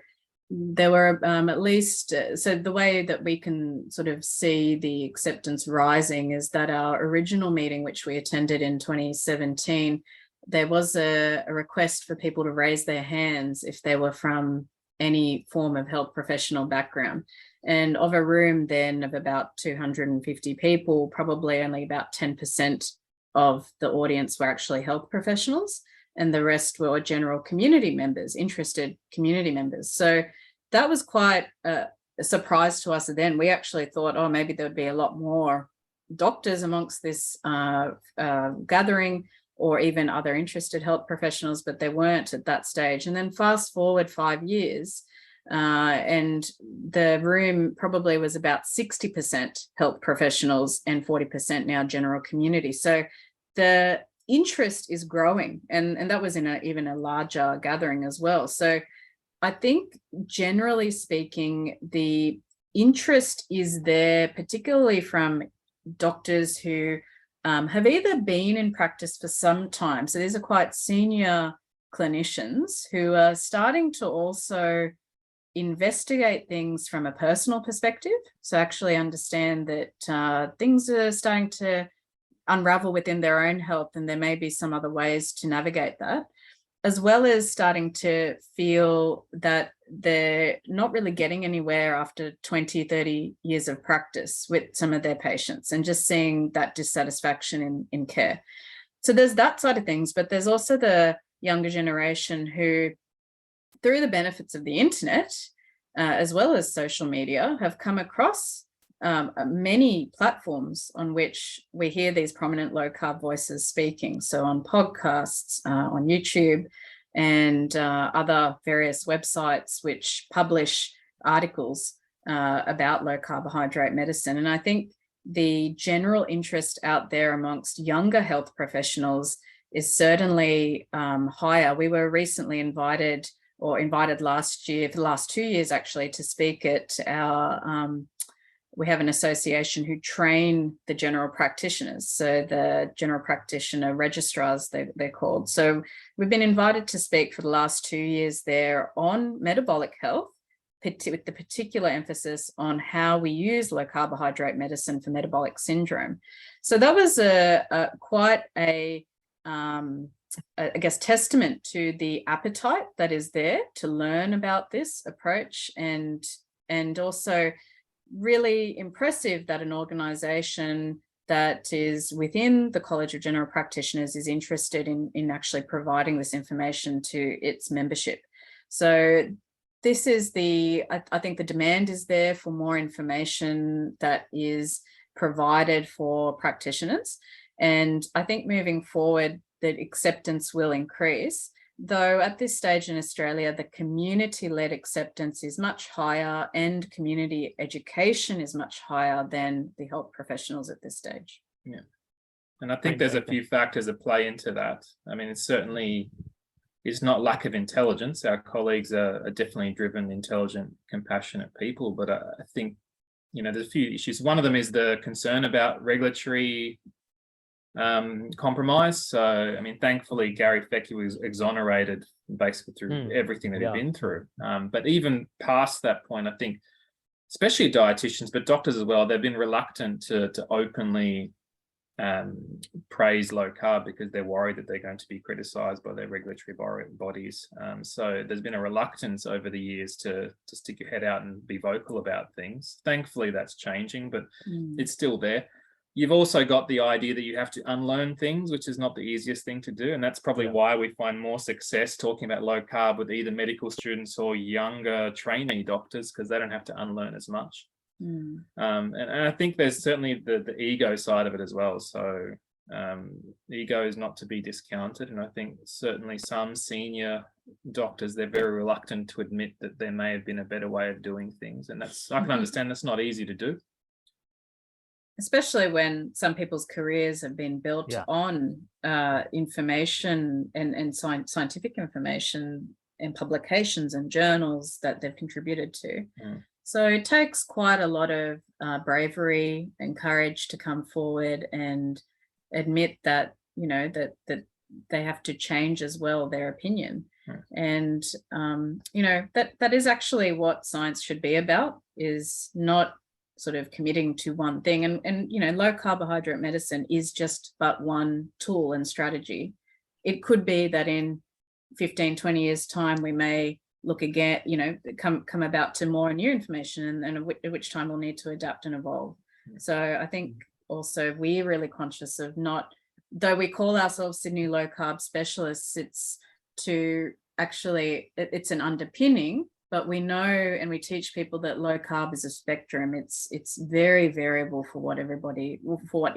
there were at least, so the way that we can sort of see the acceptance rising is that our original meeting, which we attended in 2017, there was a request for people to raise their hands if they were from any form of health professional background. And of a room then of about 250 people, probably only about 10% of the audience were actually health professionals, and the rest were general community members, interested community members. So that was quite a surprise to us then. We actually thought, oh, maybe there would be a lot more doctors amongst this gathering, or even other interested health professionals, but they weren't at that stage. And then fast forward 5 years, and the room probably was about 60% health professionals and 40% now general community. So the interest is growing, and that was in even a larger gathering as well. So I think generally speaking, the interest is there, particularly from doctors who have either been in practice for some time. So these are quite senior clinicians who are starting to also investigate things from a personal perspective. So actually understand that things are starting to unravel within their own health, and there may be some other ways to navigate that, as well as starting to feel that they're not really getting anywhere after 20, 30 years of practice with some of their patients, and just seeing that dissatisfaction in care. So there's that side of things, but there's also the younger generation who, through the benefits of the internet, as well as social media, have come across many platforms on which we hear these prominent low-carb voices speaking. So on podcasts, on YouTube, and other various websites which publish articles about low carbohydrate medicine. And I think the general interest out there amongst younger health professionals is certainly higher. We were recently invited last year, for the last 2 years actually, to speak at our, we have an association who train the general practitioners. So the general practitioner registrars, they're called. So we've been invited to speak for the last 2 years there on metabolic health, with the particular emphasis on how we use low carbohydrate medicine for metabolic syndrome. So that was quite a I guess, testament to the appetite that is there to learn about this approach, and also really impressive that an organisation that is within the College of General Practitioners is interested in actually providing this information to its membership. So this is I think the demand is there for more information that is provided for practitioners. And I think moving forward, that acceptance will increase, though at this stage in Australia, the community-led acceptance is much higher, and community education is much higher than the health professionals at this stage. Yeah. And I think there's a few factors that play into that. I mean, it's not lack of intelligence. Our colleagues are definitely driven, intelligent, compassionate people, but I think, there's a few issues. One of them is the concern about regulatory compromise. So, I mean, thankfully, Gary Fecky was exonerated basically through everything that he'd been through. But even past that point, I think, especially dietitians, but doctors as well, they've been reluctant to openly praise low carb because they're worried that they're going to be criticised by their regulatory bodies. So there's been a reluctance over the years to stick your head out and be vocal about things. Thankfully, that's changing, but it's still there. You've also got the idea that you have to unlearn things, which is not the easiest thing to do. And that's probably why we find more success talking about low carb with either medical students or younger trainee doctors, because they don't have to unlearn as much. And I think there's certainly the ego side of it as well. So ego is not to be discounted. And I think certainly some senior doctors, they're very reluctant to admit that there may have been a better way of doing things. And I can understand that's not easy to do. Especially when some people's careers have been built on information and scientific information and publications and journals that they've contributed to. So it takes quite a lot of bravery and courage to come forward and admit that, that they have to change as well their opinion. And, that is actually what science should be about, is not sort of committing to one thing. And low carbohydrate medicine is just but one tool and strategy. It could be that in 15, 20 years time, we may look again, come about to more new information, and at which time we'll need to adapt and evolve. So I think also we're really conscious of though we call ourselves Sydney low carb specialists, it's an underpinning. But we know, and we teach people, that low carb is a spectrum. It's very variable for what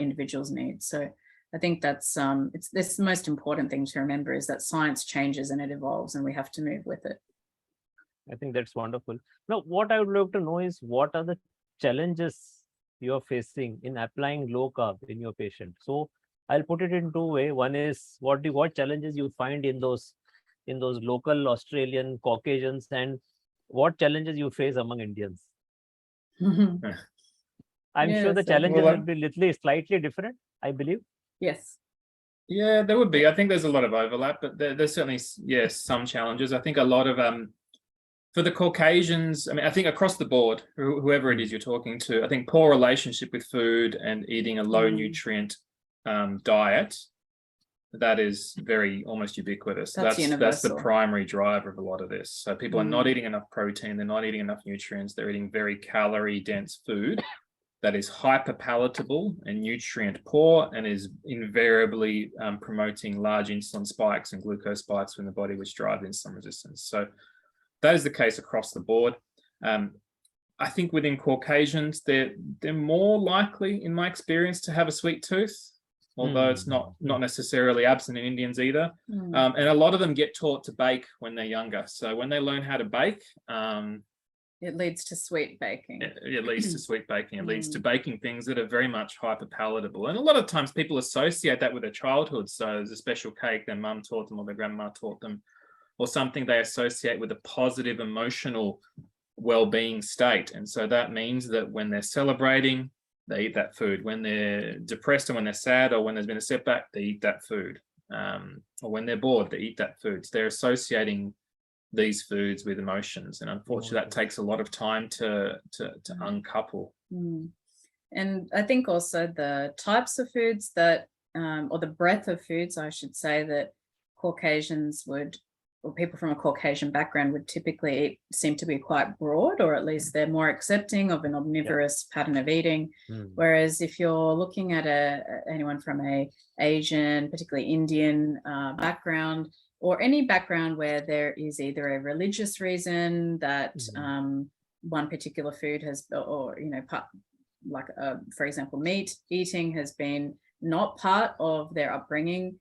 individuals need. So I think that's the most important thing to remember, is that science changes and it evolves, and we have to move with it. I think that's wonderful. Now, what I would love to know is, what are the challenges you're facing in applying low carb in your patient? So I'll put it in two ways. One is, what challenges you find in those local Australian Caucasians, and what challenges you face among Indians? I'm sure the challenges will be slightly different, I believe. Yes. Yeah, there would be. I think there's a lot of overlap, but there's certainly, yes, some challenges. I think a lot of for the Caucasians, I mean, I think across the board, whoever it is you're talking to, I think poor relationship with food and eating a low nutrient diet, that is very almost ubiquitous. That's the primary driver of a lot of this. So people are not eating enough protein, they're not eating enough nutrients, they're eating very calorie dense food that is hyper palatable and nutrient poor, and is invariably promoting large insulin spikes and glucose spikes in the body, which drive insulin resistance. So that is the case across the board. I think within Caucasians, they're more likely, in my experience, to have a sweet tooth, although it's not necessarily absent in Indians either. And a lot of them get taught to bake when they're younger. So when they learn how to bake, it leads to sweet baking. It leads to sweet baking. It leads to baking things that are very much hyper palatable. And a lot of times people associate that with their childhood. So there's a special cake their mum taught them or their grandma taught them, or something they associate with a positive emotional well-being state. And so that means that when they're celebrating, they eat that food. When they're depressed, or when they're sad, or when there's been a setback, they eat that food. Or when they're bored, they eat that food. So they're associating these foods with emotions, and unfortunately that takes a lot of time to uncouple. And I think also the types of foods that or the breadth of foods, I should say, that Caucasians would, or people from a Caucasian background would typically eat, seem to be quite broad, or at least they're more accepting of an omnivorous pattern of eating. Whereas if you're looking at anyone from a Asian, particularly Indian background, or any background where there is either a religious reason that one particular food has, or for example, meat eating has been not part of their upbringing,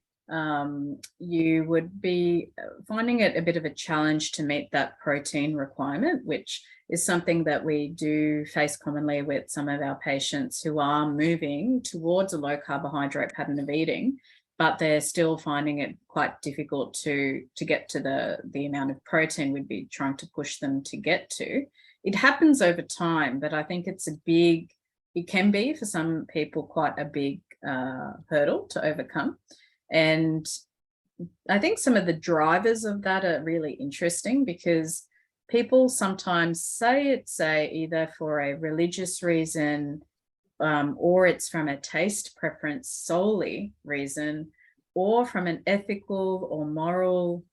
you would be finding it a bit of a challenge to meet that protein requirement, which is something that we do face commonly with some of our patients who are moving towards a low carbohydrate pattern of eating, but they're still finding it quite difficult to get to the amount of protein we'd be trying to push them to get to. It happens over time, but I think it can be for some people quite a big hurdle to overcome. And I think some of the drivers of that are really interesting, because people sometimes say it's either for a religious reason, or it's from a taste preference solely reason, or from an ethical or moral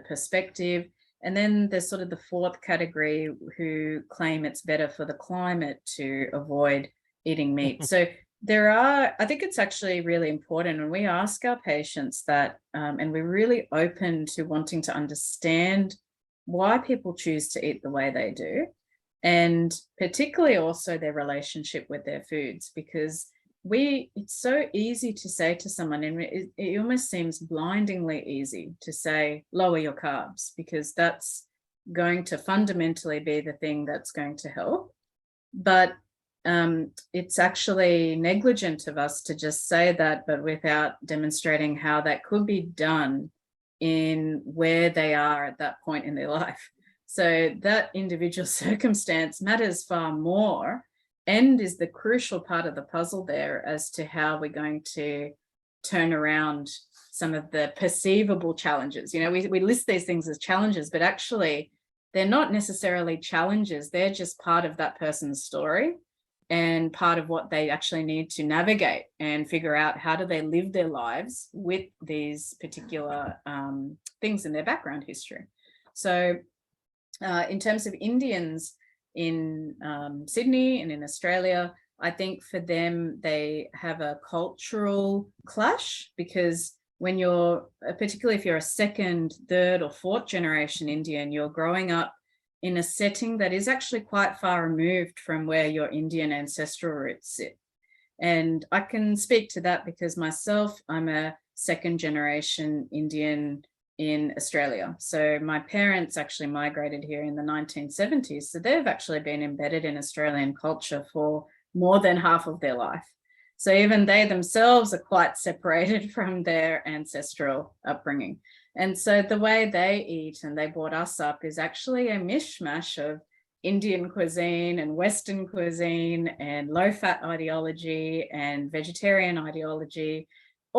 perspective. And then there's sort of the fourth category who claim it's better for the climate to avoid eating meat. So I think it's actually really important, and we ask our patients that, and we're really open to wanting to understand why people choose to eat the way they do, and particularly also their relationship with their foods, because it's so easy to say to someone, and it almost seems blindingly easy to say, lower your carbs, because that's going to fundamentally be the thing that's going to help. But it's actually negligent of us to just say that, but without demonstrating how that could be done in where they are at that point in their life. So that individual circumstance matters far more, and is the crucial part of the puzzle there as to how we're going to turn around some of the perceivable challenges. You know, we list these things as challenges, but actually they're not necessarily challenges. They're just part of that person's story and part of what they actually need to navigate and figure out how do they live their lives with these particular things in their background history. So in terms of Indians in Sydney and in Australia, I think for them, they have a cultural clash, because when particularly if you're a second, third or fourth generation Indian, you're growing up in a setting that is actually quite far removed from where your Indian ancestral roots sit. And I can speak to that because myself, I'm a second generation Indian in Australia. So my parents actually migrated here in the 1970s. So they've actually been embedded in Australian culture for more than half of their life. So even they themselves are quite separated from their ancestral upbringing. And so the way they eat, and they brought us up, is actually a mishmash of Indian cuisine and Western cuisine and low-fat ideology and vegetarian ideology,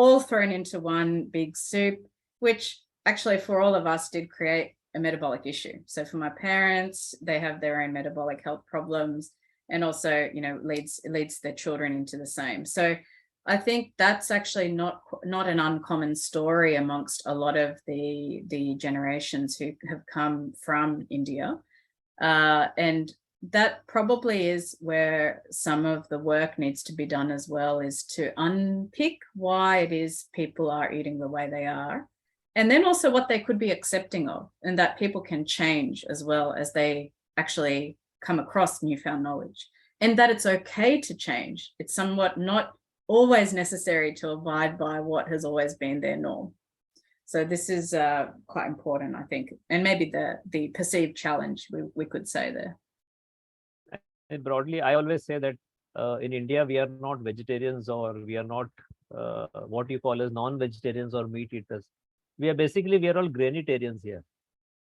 all thrown into one big soup, which actually for all of us did create a metabolic issue. So for my parents, they have their own metabolic health problems, and also, you know, leads their children into the same. So I think that's actually not an uncommon story amongst a lot of the generations who have come from India. And that probably is where some of the work needs to be done as well, is to unpick why it is people are eating the way they are, and then also what they could be accepting of, and that people can change as well as they actually come across newfound knowledge, and that it's okay to change. It's somewhat not always necessary to abide by what has always been their norm. So this is quite important, I think, and maybe the perceived challenge we could say there. And broadly, I always say that in India, we are not vegetarians, or we are not what you call as non-vegetarians or meat eaters. We are all grainitarians here.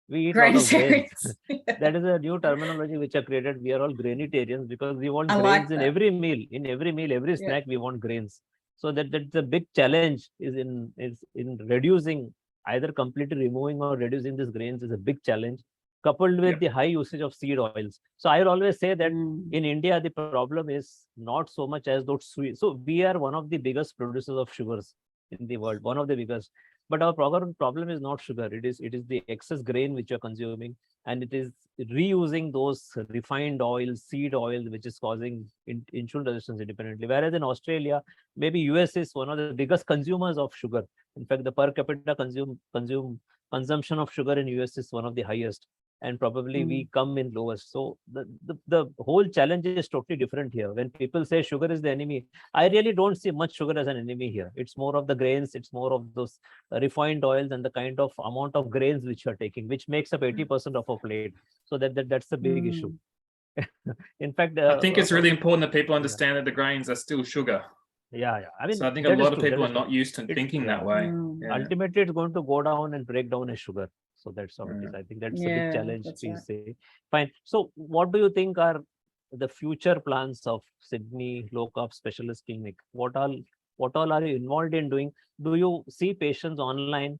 We eat a lot of grains. That is a new terminology which are created. We are all grainitarians because we want grains in every meal, every snack, we want grains. So that's the big challenge is in reducing, either completely removing or reducing these grains is a big challenge, coupled with the high usage of seed oils. So I will always say that in India, the problem is not so much as those sweet. So we are one of the biggest producers of sugars in the world, one of the biggest. But our problem is not sugar. It is the excess grain which you're consuming, and it is reusing those refined oils, seed oil, which is causing insulin resistance independently. Whereas in Australia, maybe US is one of the biggest consumers of sugar. In fact, the per capita consumption of sugar in US is one of the highest, and probably we come in lowest. So the whole challenge is totally different here. When people say sugar is the enemy, I really don't see much sugar as an enemy here. It's more of the grains, it's more of those refined oils and the kind of amount of grains which you're taking, which makes up 80% of a plate. So that's the big issue. In fact, I think it's really important that people understand that the grains are still sugar. I mean, so I think a lot of people are not used to thinking that way. Ultimately, it's going to go down and break down as sugar. So that's how it is. I think that's the big challenge we say. Fine. So what do you think are the future plans of Sydney Low Carb Specialist Clinic? What all are you involved in doing? Do you see patients online?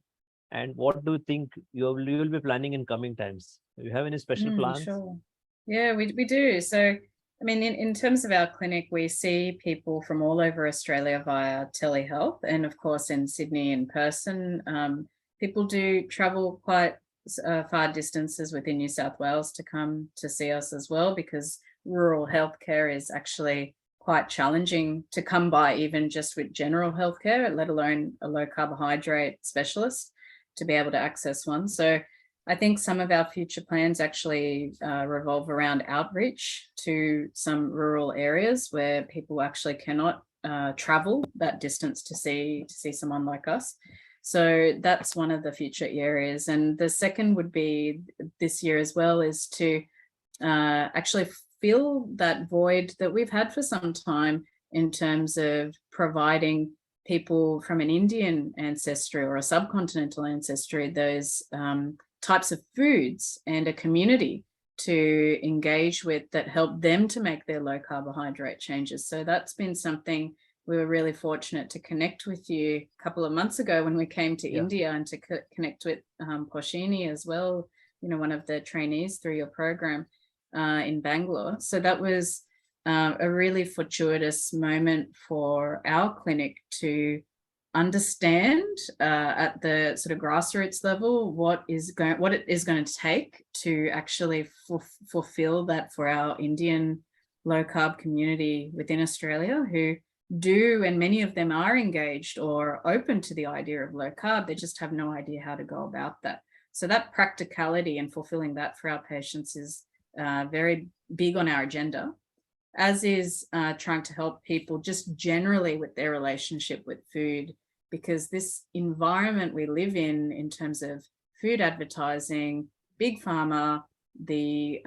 And what do you think you will be planning in coming times? Do you have any special plans? Sure. Yeah, we do. So, I mean, in terms of our clinic, we see people from all over Australia via telehealth, and of course in Sydney in person. People do travel quite far distances within New South Wales to come to see us as well, because rural healthcare is actually quite challenging to come by, even just with general healthcare, let alone a low carbohydrate specialist to be able to access one. So I think some of our future plans actually revolve around outreach to some rural areas where people actually cannot travel that distance to see someone like us. So that's one of the future areas. And the second would be this year as well, is to actually fill that void that we've had for some time in terms of providing people from an Indian ancestry or a subcontinental ancestry those types of foods and a community to engage with that help them to make their low carbohydrate changes. So that's been something we were really fortunate to connect with you a couple of months ago when we came to India, and to connect with Poshini as well, you know, one of the trainees through your program in Bangalore. So that was a really fortuitous moment for our clinic to understand at the sort of grassroots level what it is going to take to actually fulfill that for our Indian low carb community within Australia, who do, and many of them are engaged or open to the idea of low carb. They just have no idea how to go about that. So that practicality and fulfilling that for our patients is very big on our agenda, as is trying to help people just generally with their relationship with food, because this environment we live in terms of food advertising, big pharma, the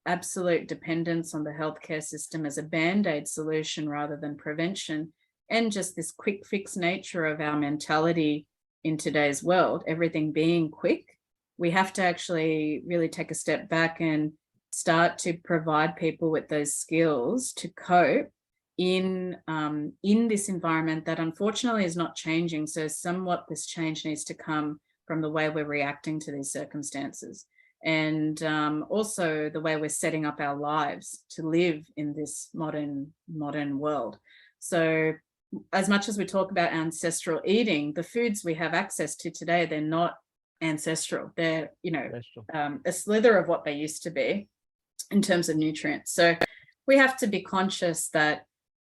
absolute dependence on the healthcare system as a band-aid solution rather than prevention, and just this quick fix nature of our mentality in today's world, everything being quick, we have to actually really take a step back and start to provide people with those skills to cope in this environment that unfortunately is not changing. So somewhat this change needs to come from the way we're reacting to these circumstances, and also the way we're setting up our lives to live in this modern world. So as much as we talk about ancestral eating, the foods we have access to today, they're not ancestral. They're, you know, a slither of what they used to be in terms of nutrients. So we have to be conscious that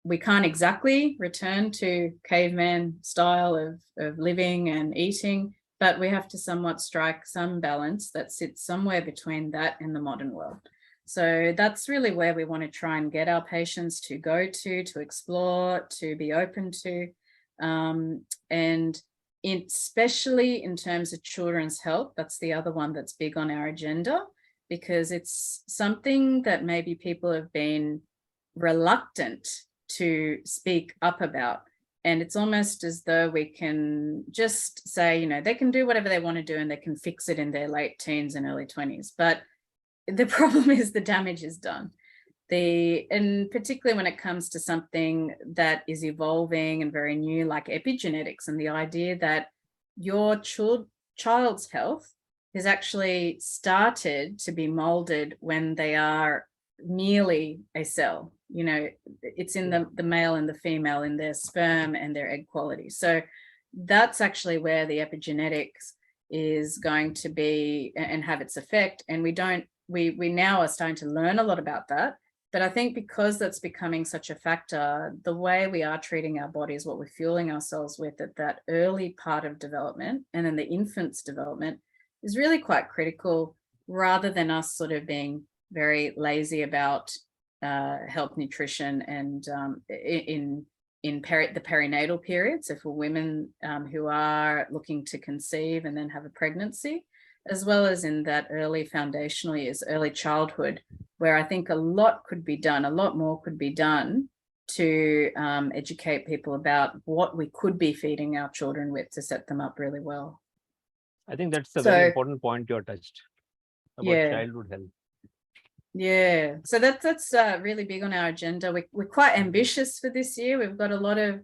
we can't exactly return to caveman style of living and eating, but we have to somewhat strike some balance that sits somewhere between that and the modern world. So that's really where we want to try and get our patients to go to explore, to be open to, and especially in terms of children's health. That's the other one that's big on our agenda, because it's something that maybe people have been reluctant to speak up about. And it's almost as though we can just say, you know, they can do whatever they want to do and they can fix it in their late teens and early 20s. But the problem is the damage is done. And particularly when it comes to something that is evolving and very new, like epigenetics, and the idea that your child's health has actually started to be molded when they are merely a cell. You know, it's in the male and the female, in their sperm and their egg quality. So that's actually where the epigenetics is going to be and have its effect. And we now are starting to learn a lot about that. But I think because that's becoming such a factor, the way we are treating our bodies, what we're fueling ourselves with at that early part of development and then the infant's development is really quite critical, rather than us sort of being very lazy about health, nutrition, and in the perinatal period. So for women who are looking to conceive and then have a pregnancy, as well as in that early foundational years, early childhood, where I think a lot more could be done to educate people about what we could be feeding our children with to set them up really well. I think that's a very important point you touched about childhood health. Yeah, so that's really big on our agenda. We're quite ambitious for this year. We've got a lot of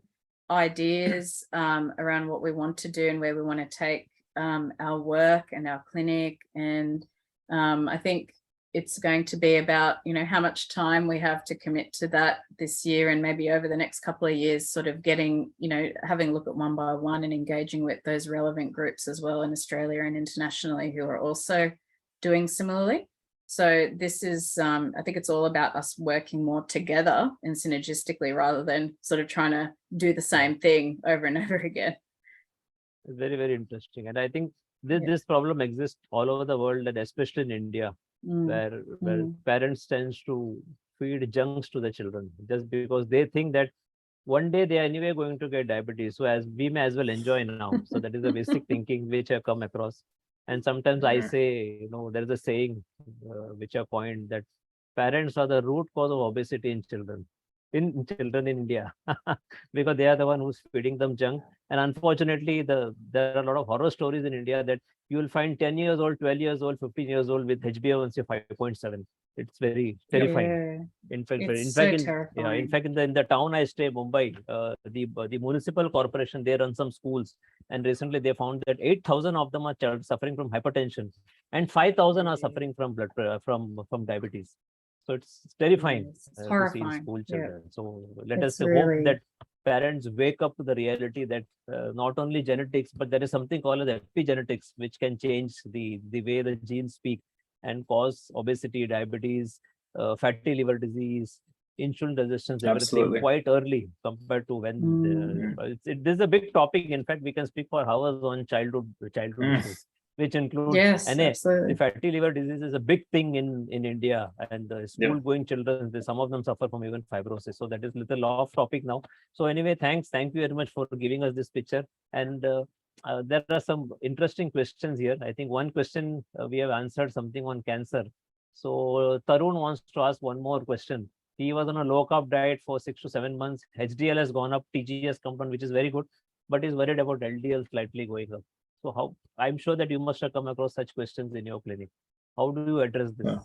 ideas around what we want to do and where we want to take our work and our clinic. And I think it's going to be about, you know, how much time we have to commit to that this year, and maybe over the next couple of years, sort of getting, you know, having a look at one by one and engaging with those relevant groups as well in Australia and internationally who are also doing similarly. So this is, I think it's all about us working more together and synergistically, rather than sort of trying to do the same thing over and over again. Very, very interesting. And I think this problem exists all over the world, and especially in India, where parents tend to feed junks to the children just because they think that one day they are anyway going to get diabetes. So as we may as well enjoy now. So that is the basic thinking which I come across. And sometimes I say, you know, there is a saying which I point that parents are the root cause of obesity in children in India, because they are the one who's feeding them junk. And unfortunately, there are a lot of horror stories in India that you will find 10 years old, 12 years old, 15 years old with HbA1c 5.7. It's very terrifying. In fact, in the town I stay, Mumbai, the municipal corporation, they run some schools, and recently they found that 8,000 of them are suffering from hypertension, and 5,000 are suffering from from diabetes. So it's terrifying to see in school children. So let us hope that parents wake up to the reality that not only genetics, but there is something called as epigenetics, which can change the way the genes speak and cause obesity, diabetes, fatty liver disease, insulin resistance, everything quite early compared to when this is a big topic. In fact, we can speak for hours on childhood issues, which include NA. The fatty liver disease is a big thing in India, and the school-going children, some of them suffer from even fibrosis. So that is a little off topic now. So anyway, thank you very much for giving us this picture. And there are some interesting questions here. I think one question we have answered something on cancer. So Tarun wants to ask one more question. He was on a low carb diet for 6 to 7 months. HDL has gone up, TG has come down, which is very good, but he's worried about LDL slightly going up. So how, I'm sure that you must have come across such questions in your clinic. How do you address this?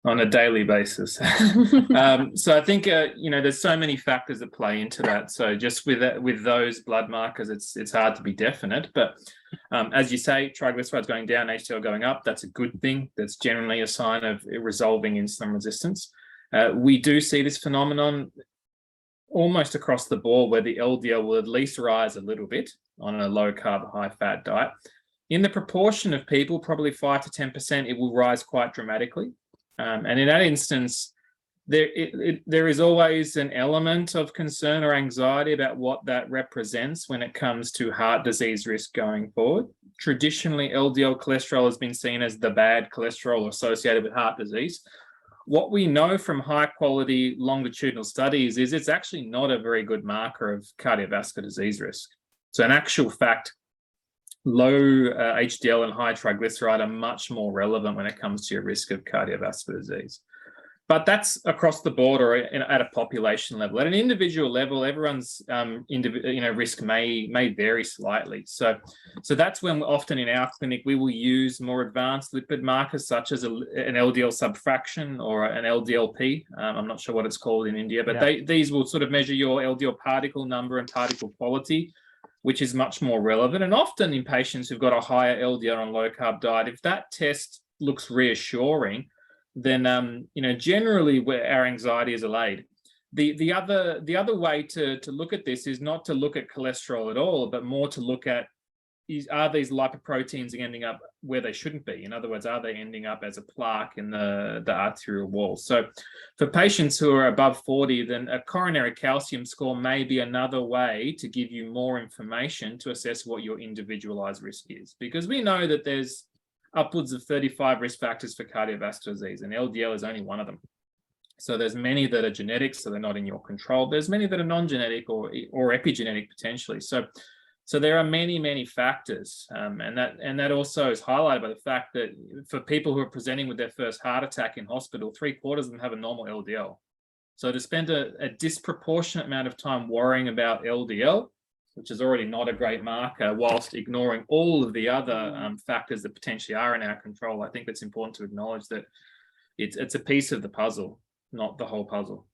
on a daily basis. So I think, there's so many factors that play into that. So just with those blood markers, it's hard to be definite. But as you say, triglycerides going down, HDL going up, that's a good thing. That's generally a sign of resolving insulin resistance. We do see this phenomenon almost across the board where the LDL will at least rise a little bit on a low carb, high fat diet. In the proportion of people, probably 5 to 10%, it will rise quite dramatically. And in that instance, there is always an element of concern or anxiety about what that represents when it comes to heart disease risk going forward. Traditionally, LDL cholesterol has been seen as the bad cholesterol associated with heart disease. What we know from high quality longitudinal studies is it's actually not a very good marker of cardiovascular disease risk. So in actual fact, low HDL and high triglyceride are much more relevant when it comes to your risk of cardiovascular disease. But that's across the board or at a population level. At an individual level, everyone's risk may vary slightly. So that's when often in our clinic we will use more advanced lipid markers such as an LDL subfraction or an LDLP. I'm not sure what it's called in India, but these will sort of measure your LDL particle number and particle quality, which is much more relevant. And often in patients who've got a higher LDL on low carb diet, if that test looks reassuring, then generally where our anxiety is allayed. The other way to look at this is not to look at cholesterol at all, but more to look at are these lipoproteins ending up where they shouldn't be? In other words, are they ending up as a plaque in the arterial wall? So for patients who are above 40, then a coronary calcium score may be another way to give you more information to assess what your individualized risk is. Because we know that there's upwards of 35 risk factors for cardiovascular disease, and LDL is only one of them. So there's many that are genetic, so they're not in your control. There's many that are non-genetic or epigenetic potentially. So there are many factors, and that also is highlighted by the fact that for people who are presenting with their first heart attack in hospital, 3/4 of them have a normal LDL. So to spend a disproportionate amount of time worrying about LDL, which is already not a great marker, whilst ignoring all of the other factors that potentially are in our control, I think it's important to acknowledge that it's a piece of the puzzle, not the whole puzzle.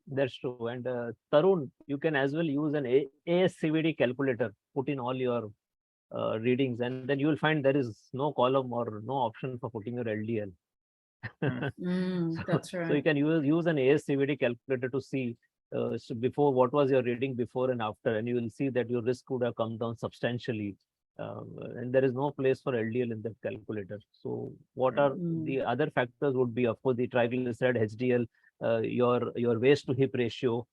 That's true. And Tarun, you can as well use an ASCVD calculator, put in all your readings, and then you will find there is no column or no option for putting your LDL. That's right. So you can use an ASCVD calculator to see before what was your reading before and after, and you will see that your risk would have come down substantially. And there is no place for LDL in that calculator. So what are the other factors would be, of course, the triglyceride, HDL, your waist to hip ratio,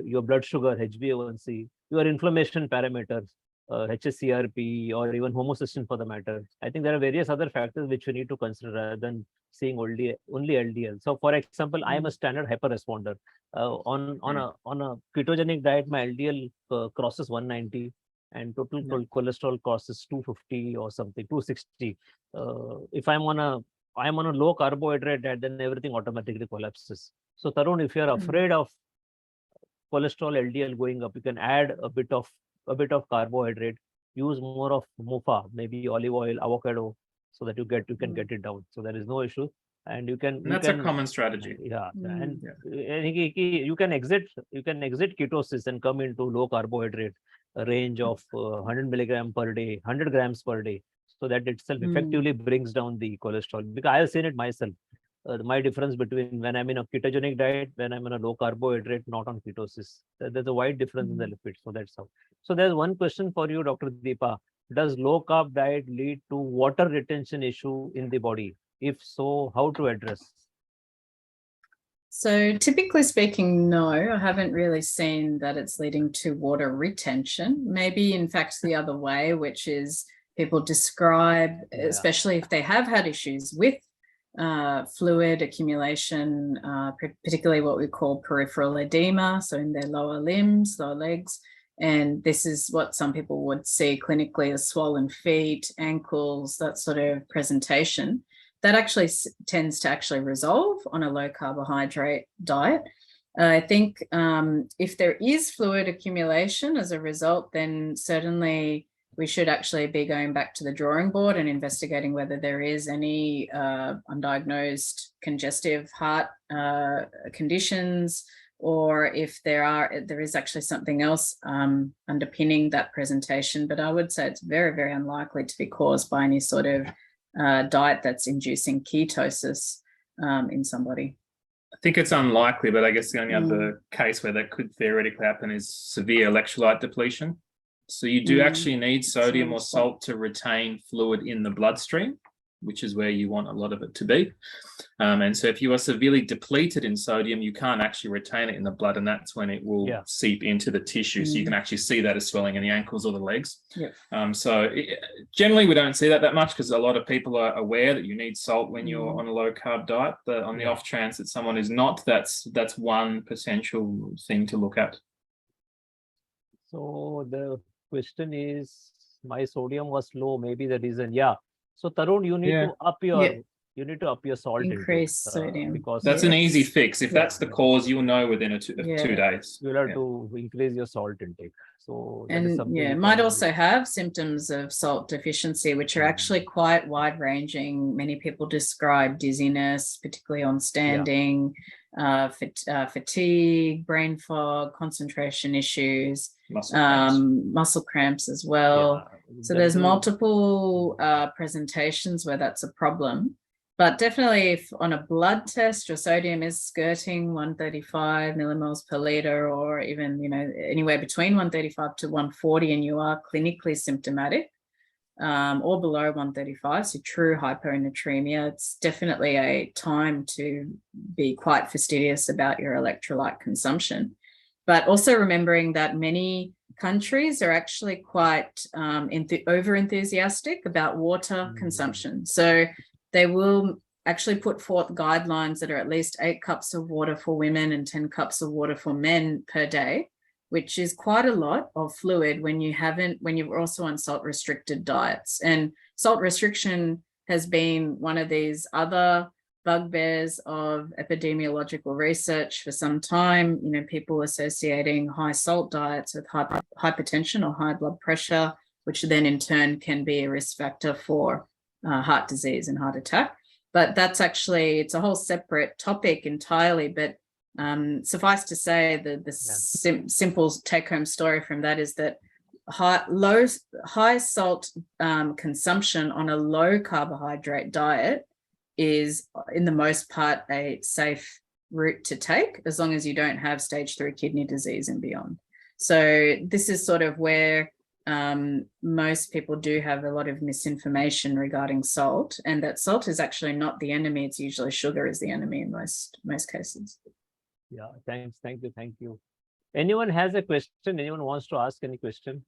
your blood sugar, HbA1c, your inflammation parameters, HSCRP, or even homocysteine for the matter. I think there are various other factors which we need to consider rather than seeing only LDL. So for example, I am a standard hyperresponder. On a ketogenic diet, my LDL crosses 190 and total cholesterol crosses 250 or something, 260. If I'm on a low carbohydrate diet, then everything automatically collapses. So Tarun, if you're afraid of cholesterol LDL going up, you can add a bit of carbohydrate, use more of MUFA, maybe olive oil, avocado, so that you can get it down. So there is no issue. And you can a common strategy. Yeah. And you can exit ketosis and come into low carbohydrate, a range of 100 milligram per day, 100 grams per day. So that itself effectively brings down the cholesterol. Because I have seen it myself. My difference between when I'm in a ketogenic diet, when I'm in a low carbohydrate, not on ketosis. There's a wide difference in the lipids. So that's how. So there's one question for you, Dr. Deepa. Does low carb diet lead to water retention issue in the body? If so, how to address? So typically speaking, no, I haven't really seen that it's leading to water retention. Maybe in fact the other way, which is people describe, especially if they have had issues with fluid accumulation, particularly what we call peripheral edema, so in their lower limbs, lower legs. And this is what some people would see clinically as swollen feet, ankles, that sort of presentation. That actually tends to actually resolve on a low carbohydrate diet. I think if there is fluid accumulation as a result, then certainly we should actually be going back to the drawing board and investigating whether there is any undiagnosed congestive heart conditions, or if there is actually something else underpinning that presentation. But I would say it's very, very unlikely to be caused by any sort of diet that's inducing ketosis in somebody. I think it's unlikely, but I guess the only other case where that could theoretically happen is severe electrolyte depletion. So you do actually need sodium or salt to retain fluid in the bloodstream, which is where you want a lot of it to be. And so if you are severely depleted in sodium, you can't actually retain it in the blood, and that's when it will seep into the tissue. So you can actually see that as swelling in the ankles or the legs. Generally, we don't see that much because a lot of people are aware that you need salt when you're on a low carb diet. But on the off chance that someone is not, that's one potential thing to look at. So the question is, my sodium was low, maybe the reason. So Tarun, you need to up your salt increase sodium, because that's an easy fix. If that's the cause, you'll know within 2 days. You'll have to increase your salt intake. So that is and might also have symptoms of salt deficiency, which are actually quite wide ranging. Many people describe dizziness, particularly on standing, fatigue, brain fog, concentration issues, muscle cramps as well. So there's multiple presentations where that's a problem. But definitely if on a blood test your sodium is skirting 135 millimoles per liter, or even, anywhere between 135 to 140, and you are clinically symptomatic, or below 135, so true hyponatremia, it's definitely a time to be quite fastidious about your electrolyte consumption. But also remembering that many countries are actually quite over-enthusiastic about water consumption. So they will actually put forth guidelines that are at least 8 cups of water for women and 10 cups of water for men per day, which is quite a lot of fluid when you're also on salt restricted diets. And salt restriction has been one of these other bugbears of epidemiological research for some time. People associating high salt diets with hypertension or high blood pressure, which then in turn can be a risk factor for heart disease and heart attack. But that's actually, it's a whole separate topic entirely. But suffice to say, the simple take-home story from that is that high salt consumption on a low carbohydrate diet is, in the most part, a safe route to take, as long as you don't have stage 3 kidney disease and beyond. So this is sort of where most people do have a lot of misinformation regarding salt, and that salt is actually not the enemy. It's usually sugar is the enemy in most cases. Thanks. Thank you. Anyone has a question? Anyone wants to ask any question?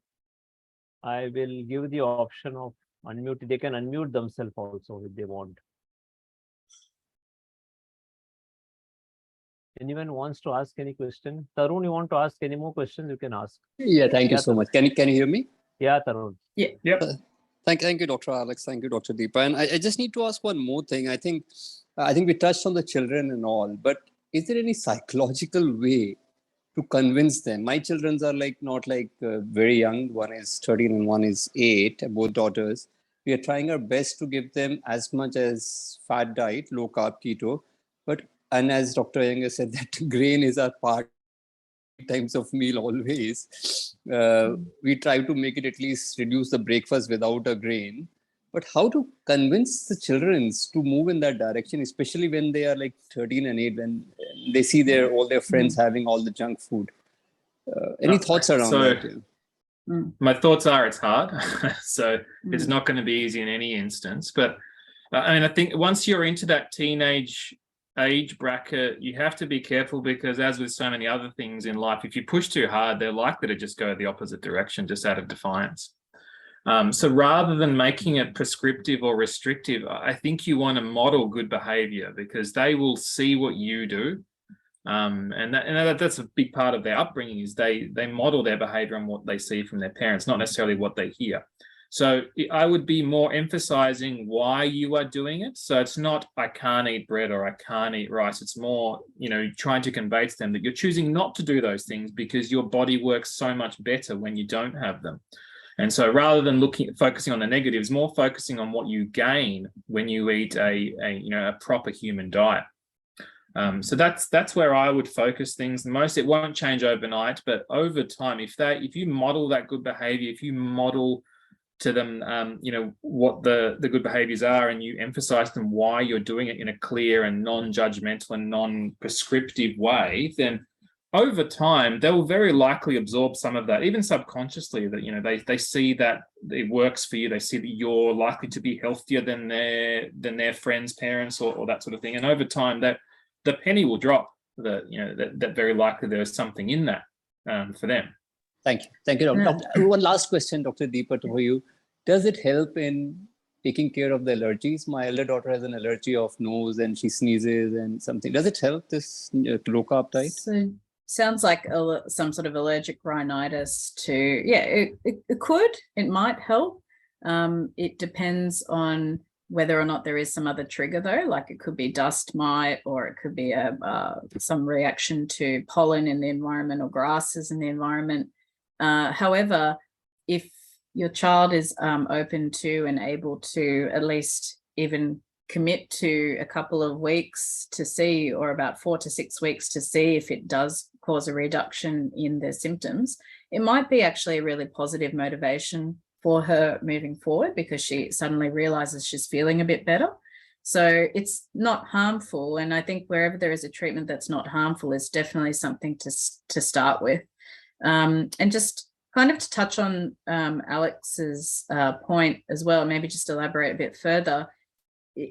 I will give the option of unmute. They can unmute themselves also if they want. Anyone wants to ask any question? Tarun, you want to ask any more questions? You can ask. Yeah, thank you so much. Can you hear me? Yeah, Tarun. Yeah. Yep. Thank you, Dr. Alex. Thank you, Dr. Deepa. And I just need to ask one more thing. I think we touched on the children and all, but is there any psychological way to convince them? My children are not very young. One is 13 and one is 8, both daughters. We are trying our best to give them as much as fat diet, low carb, keto. And as Dr. Iyengar said, that grain is our part times of meal always. We try to make it at least reduce the breakfast without a grain. But how to convince the children to move in that direction, especially when they are 13 and 8, when they see all their friends having all the junk food? Any thoughts around that? My thoughts are it's hard. So it's not going to be easy in any instance. But I think once you're into that teenage age bracket, you have to be careful, because as with so many other things in life, if you push too hard, they're likely to just go the opposite direction, just out of defiance. So rather than making it prescriptive or restrictive, I think you want to model good behavior, because they will see what you do. And that's a big part of their upbringing, is they model their behavior on what they see from their parents, not necessarily what they hear. So I would be more emphasizing why you are doing it. So it's not, I can't eat bread or I can't eat rice. It's more, trying to convey to them that you're choosing not to do those things because your body works so much better when you don't have them. And so rather than focusing on the negatives, more focusing on what you gain when you eat a proper human diet. So that's where I would focus things the most. It won't change overnight, but over time, if you model that good behavior, if you model to them, what the good behaviors are, and you emphasize them why you're doing it in a clear and non-judgmental and non-prescriptive way, then over time, they will very likely absorb some of that, even subconsciously, that, they see that it works for you. They see that you're likely to be healthier than their friends, parents, or that sort of thing. And over time, that the penny will drop, that very likely there is something in that for them. Thank you. One last question, Dr. Deepa, for you. Does it help in taking care of the allergies? My elder daughter has an allergy of nose and she sneezes and something. Does it help this low carb diet? So, sounds like some sort of allergic rhinitis too. Yeah, it could. It might help. It depends on whether or not there is some other trigger though, like it could be dust mite, or it could be some reaction to pollen in the environment or grasses in the environment. However, if your child is open to and able to at least even commit to a couple of weeks to see, or about 4 to 6 weeks to see if it does cause a reduction in their symptoms, it might be actually a really positive motivation for her moving forward, because she suddenly realizes she's feeling a bit better. So it's not harmful. And I think wherever there is a treatment that's not harmful is definitely something to start with. And just kind of to touch on Alex's point as well, maybe just elaborate a bit further.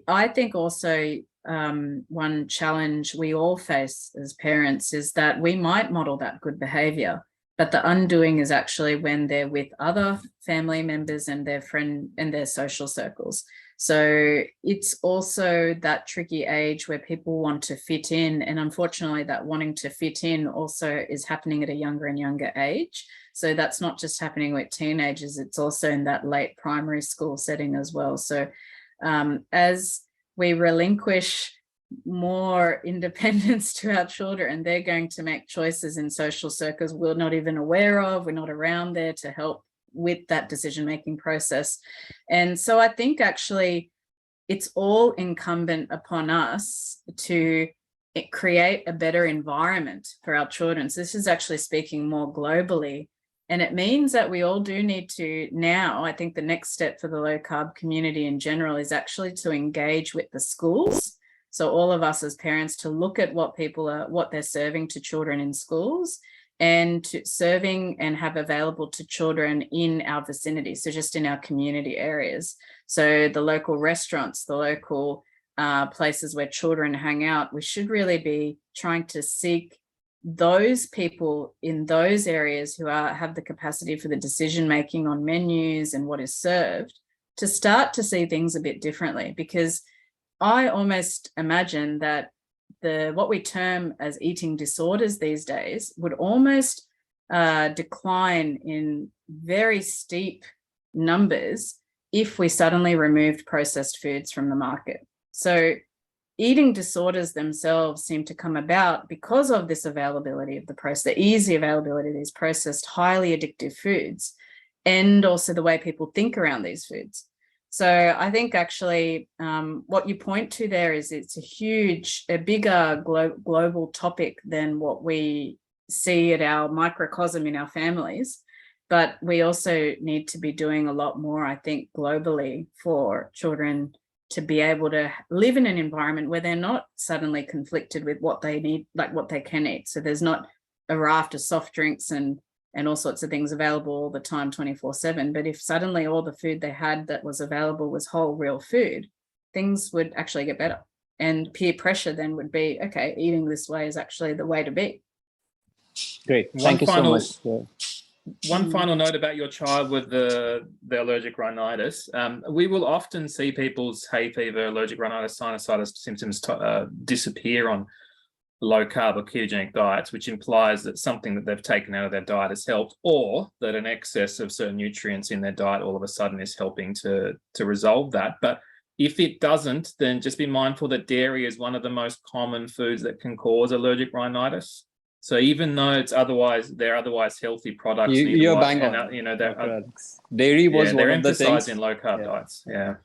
I think also one challenge we all face as parents is that we might model that good behavior, but the undoing is actually when they're with other family members and their friend and their social circles. So it's also that tricky age where people want to fit in. And unfortunately, that wanting to fit in also is happening at a younger and younger age. So that's not just happening with teenagers, it's also in that late primary school setting as well. So as we relinquish more independence to our children, they're going to make choices in social circles we're not even aware of, we're not around there to help with that decision-making process. And so I think actually it's all incumbent upon us to create a better environment for our children. So this is actually speaking more globally. And it means that we all do need to now, I think the next step for the low carb community in general is actually to engage with the schools. So all of us as parents to look at what they're serving to children in schools, and to serving and have available to children in our vicinity. So just in our community areas. So the local restaurants, the local places where children hang out, we should really be trying to seek those people in those areas who have the capacity for the decision making on menus and what is served, to start to see things a bit differently. Because I almost imagine that what we term as eating disorders these days would almost decline in very steep numbers if we suddenly removed processed foods from the market. So eating disorders themselves seem to come about because of this availability of the easy availability of these processed, highly addictive foods, and also the way people think around these foods. So I think actually what you point to there is it's a bigger global topic than what we see at our microcosm in our families. But we also need to be doing a lot more, I think, globally for children to be able to live in an environment where they're not suddenly conflicted with what they need, like what they can eat. So there's not a raft of soft drinks and all sorts of things available all the time, 24/7. But if suddenly all the food they had that was available was whole, real food, things would actually get better. And peer pressure then would be, okay, eating this way is actually the way to be. Great. Thank you so much. One final note about your child with the allergic rhinitis. We will often see people's hay fever, allergic rhinitis, sinusitis symptoms disappear on low carb or ketogenic diets, which implies that something that they've taken out of their diet has helped, or that an excess of certain nutrients in their diet all of a sudden is helping to resolve that. But if it doesn't, then just be mindful that dairy is one of the most common foods that can cause allergic rhinitis. So even though they're otherwise healthy products, you're bang on, they're Alex. Dairy was one they're of the emphasized things. in low carb diets. Yeah.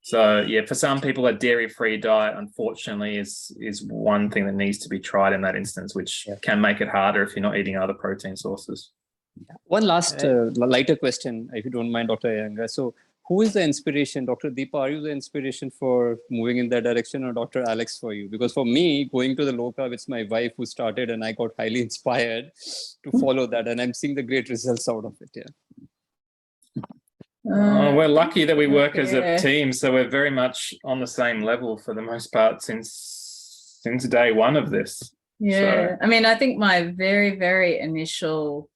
So yeah, for some people, a dairy-free diet, unfortunately, is one thing that needs to be tried in that instance, which can make it harder if you're not eating other protein sources. One last lighter question, if you don't mind, Dr. Iyengar. So who is the inspiration? Dr. Deepa, are you the inspiration for moving in that direction, or Dr. Alex for you? Because for me, going to the low carb, it's my wife who started, and I got highly inspired to follow that. And I'm seeing the great results out of it. Yeah. We're lucky that we work as a team, so we're very much on the same level for the most part since day one of this. Yeah, so. I mean, I think my very, very initial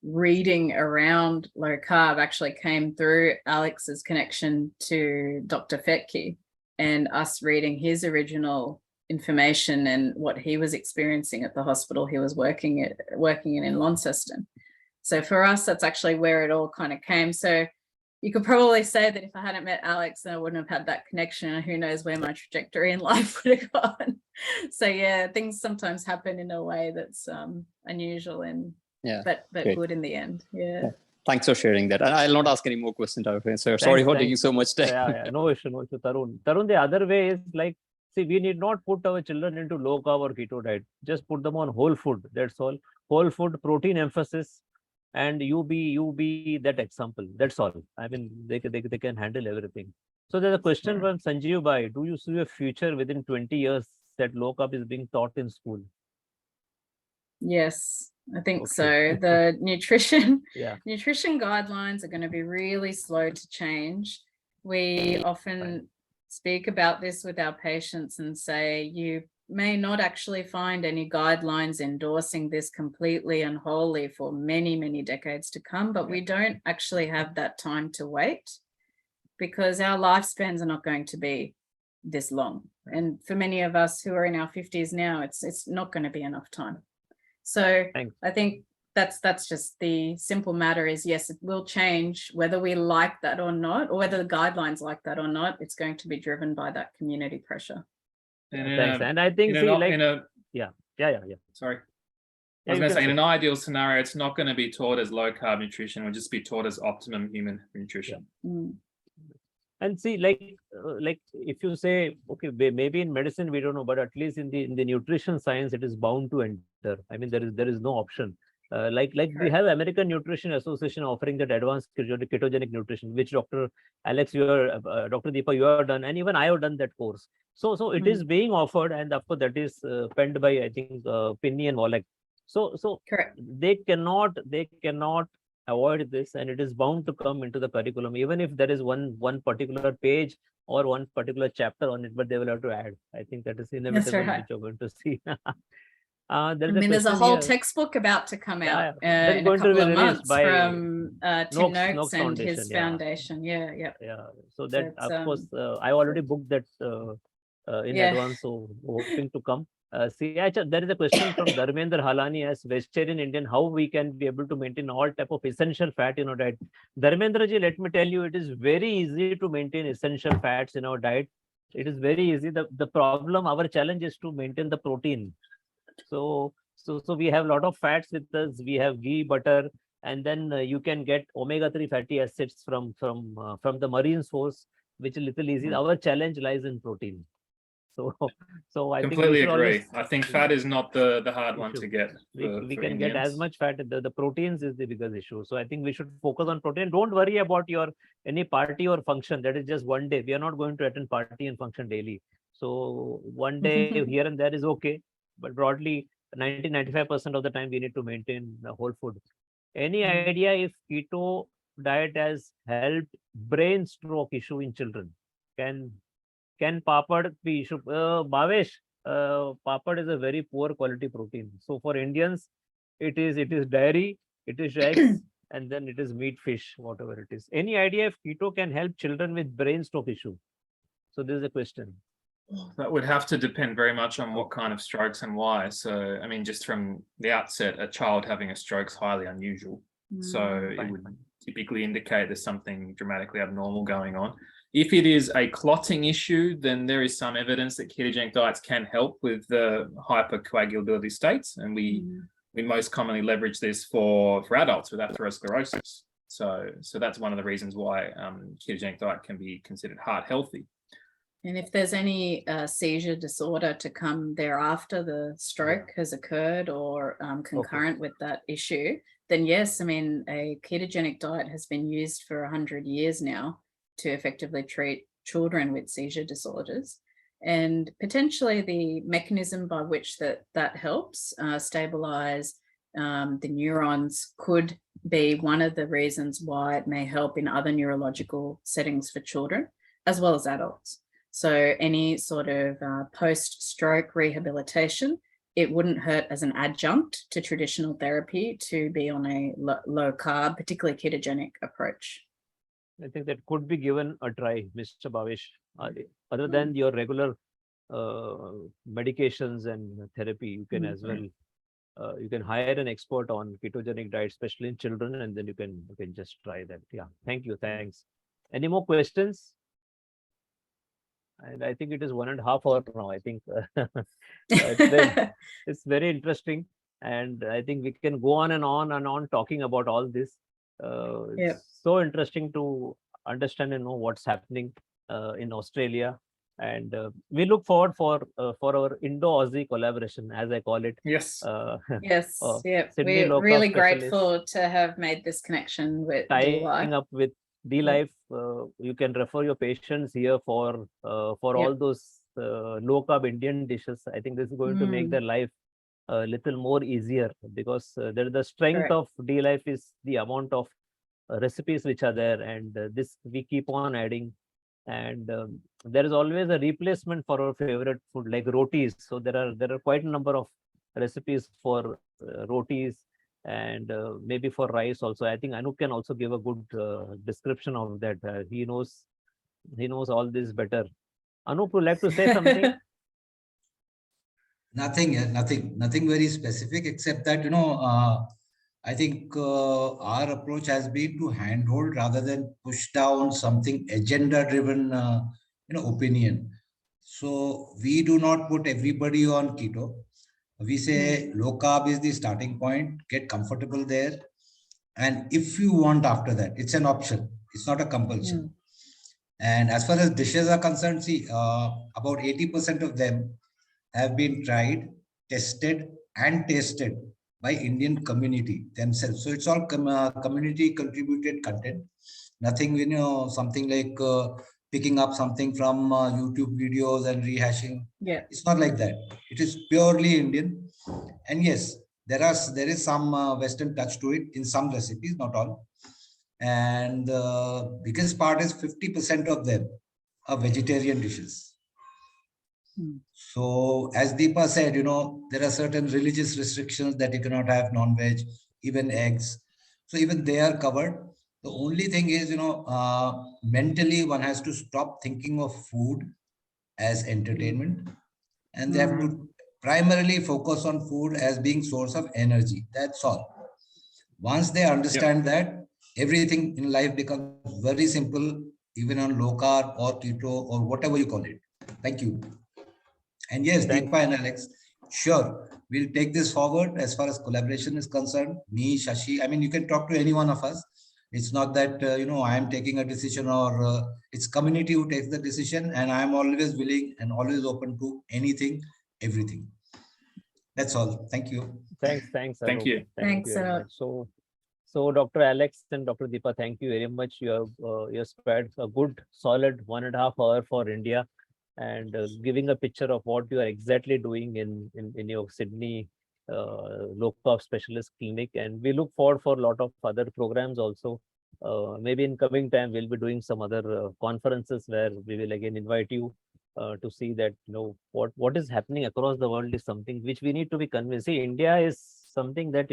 reading around low carb actually came through Alex's connection to Dr. Fetke and us reading his original information and what he was experiencing at the hospital he was working in Launceston. So for us, that's actually where it all kind of came. So you could probably say that if I hadn't met Alex, then I wouldn't have had that connection, and who knows where my trajectory in life would have gone. So yeah, things sometimes happen in a way that's unusual and but good in the end. Yeah. Thanks for sharing that. I'll not ask any more questions. So sorry for taking so much time. Yeah. No issue. Tarun, the other way is like, see, we need not put our children into low carb or keto diet. Just put them on whole food. That's all. Whole food, protein emphasis. And you be that example. That's all. I mean, they can handle everything. So there's a question from Sanjeev Bhai. Do you see a future within 20 years that low carb is being taught in school? Yes, I think so. The nutrition guidelines are going to be really slow to change. We often speak about this with our patients and say, you may not actually find any guidelines endorsing this completely and wholly for many, many decades to come, but we don't actually have that time to wait because our lifespans are not going to be this long. And for many of us who are in our 50s now, it's not going to be enough time. So I think that's just the simple matter is, yes, it will change whether we like that or not, or whether the guidelines like that or not. It's going to be driven by that community pressure. And I think Sorry. I was going to say, in an ideal scenario, it's not going to be taught as low carb nutrition. It will just be taught as optimum human nutrition. And see, like if you say, okay, maybe in medicine we don't know, but at least in the nutrition science, it is bound to enter. I mean, there is no option. We have American Nutrition Association offering that advanced ketogenic nutrition, which Dr. Alex, Dr. Deepa, you have done, and even I have done that course. So it is being offered, and of course that is penned by, I think, Pinney and Wallach. So correct. They cannot avoid this, and it is bound to come into the curriculum, even if there is one particular page or one particular chapter on it, but they will have to add. I think that is inevitable, which you're going to see. There's a whole textbook about to come out in a couple of months from Tim Noakes and his foundation. Yeah. So that, of course, I already booked that in advance, so hoping to come. There is a question from Dharmendra Halani as vegetarian Indian, how we can be able to maintain all type of essential fat in our diet. Dharmendra ji, let me tell you, it is very easy to maintain essential fats in our diet. It is very easy. The problem, our challenge is to maintain the protein. So we have a lot of fats with us. We have ghee, butter, and then you can get omega-3 fatty acids from the marine source, which is a little easy. Our challenge lies in protein. So I completely agree. I think fat is not the hard one to get. We can get as much fat. The proteins is the biggest issue. So I think we should focus on protein. Don't worry about any party or function. That is just one day. We are not going to attend party and function daily. So one day here and there is okay. But broadly, 90-95% of the time, we need to maintain the whole food. Any idea if keto diet has helped brain stroke issue in children? Can papad be issue? Bhavesh, papad is a very poor quality protein. So for Indians, it is dairy, it is eggs, and then it is meat, fish, whatever it is. Any idea if keto can help children with brain stroke issue? So this is a question. That would have to depend very much on what kind of strokes and why. So, I mean, just from the outset, a child having a stroke is highly unusual. So typically indicate there's something dramatically abnormal going on. If it is a clotting issue, then there is some evidence that ketogenic diets can help with the hypercoagulability states, and we most commonly leverage this for adults with atherosclerosis. So that's one of the reasons why ketogenic diet can be considered heart healthy. And if there's any seizure disorder to come thereafter the stroke has occurred or concurrent with that issue, then yes, I mean, a ketogenic diet has been used for 100 years now to effectively treat children with seizure disorders. And potentially the mechanism by which that helps stabilize the neurons could be one of the reasons why it may help in other neurological settings for children as well as adults. So any sort of post-stroke rehabilitation, it wouldn't hurt as an adjunct to traditional therapy to be on a low carb, particularly ketogenic approach. I think that could be given a try, Mr. Bhavesh. Other than your regular medications and therapy, you can as well, you can hire an expert on ketogenic diet, especially in children, and then you can just try that. Yeah, thank you, thanks. Any more questions? And I think it is 1.5 hours now. I think it's very interesting, and I think we can go on and on and on talking about all this. It's so interesting to understand and know what's happening in Australia, and we look forward for our Indo-Aussie collaboration, as I call it. Yes. Yes. Sydney We're really specialist, grateful to have made this connection with tying up with D-Life. You can refer your patients here for all those low carb Indian dishes. I think this is going to make their life a little more easier, because the strength of D-Life is the amount of recipes which are there, and this we keep on adding, and there is always a replacement for our favorite food like rotis. So there are quite a number of recipes for rotis, and maybe for rice also. I think Anup can also give a good description of that. He knows all this better. Anup, would you like to say something? Nothing very specific, except that, I think our approach has been to handhold rather than push down something agenda-driven, opinion. So we do not put everybody on keto. We say low carb is the starting point, get comfortable there. And if you want after that, it's an option. It's not a compulsion. And as far as dishes are concerned, see, about 80% of them have been tried, tested, and tasted by Indian community themselves. So it's all community contributed content. Nothing, something like picking up something from YouTube videos and rehashing. Yeah, it's not like that. It is purely Indian. And yes, there is some Western touch to it in some recipes, not all. And the biggest part is 50% of them are vegetarian dishes. So as Deepa said, there are certain religious restrictions that you cannot have non-veg, even eggs. So even they are covered. The only thing is, mentally one has to stop thinking of food as entertainment, and they have to primarily focus on food as being source of energy. That's all. Once they understand that, everything in life becomes very simple, even on low carb or keto or whatever you call it. Thank you. And yes, Deepa and Alex, sure, we'll take this forward as far as collaboration is concerned. Me, Shashi, I mean, you can talk to any one of us. It's not that, I am taking a decision, or it's community who takes the decision, and I am always willing and always open to anything, everything. That's all. Thank you. Thanks. Thank you. Thanks. So Dr. Alex and Dr. Deepa, thank you very much. You have spared a good solid 1.5 hours for India, and giving a picture of what you are exactly doing in your Sydney low carb specialist clinic. And we look forward for a lot of other programs also. Maybe in coming time we'll be doing some other conferences where we will again invite you to see that what is happening across the world is something which we need to be convinced. See, India is something that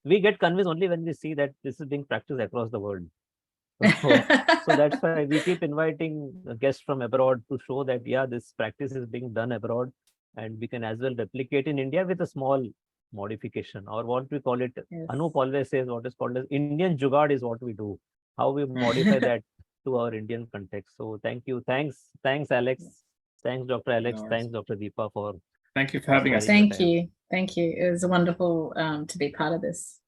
we get convinced only when we see that this is being practiced across the world. So that's why we keep inviting guests from abroad to show that this practice is being done abroad, and we can as well replicate in India with a small modification, or what we call it. Yes. Anup always says what is called as Indian jugaad is what we do. How we modify that to our Indian context. So thank you. Thanks, Alex. Thanks, Dr. Alex. No worries. Thanks, Dr. Deepa, for Thank you for having us. sharing your Thank time. you. Thank you. It was wonderful to be part of this.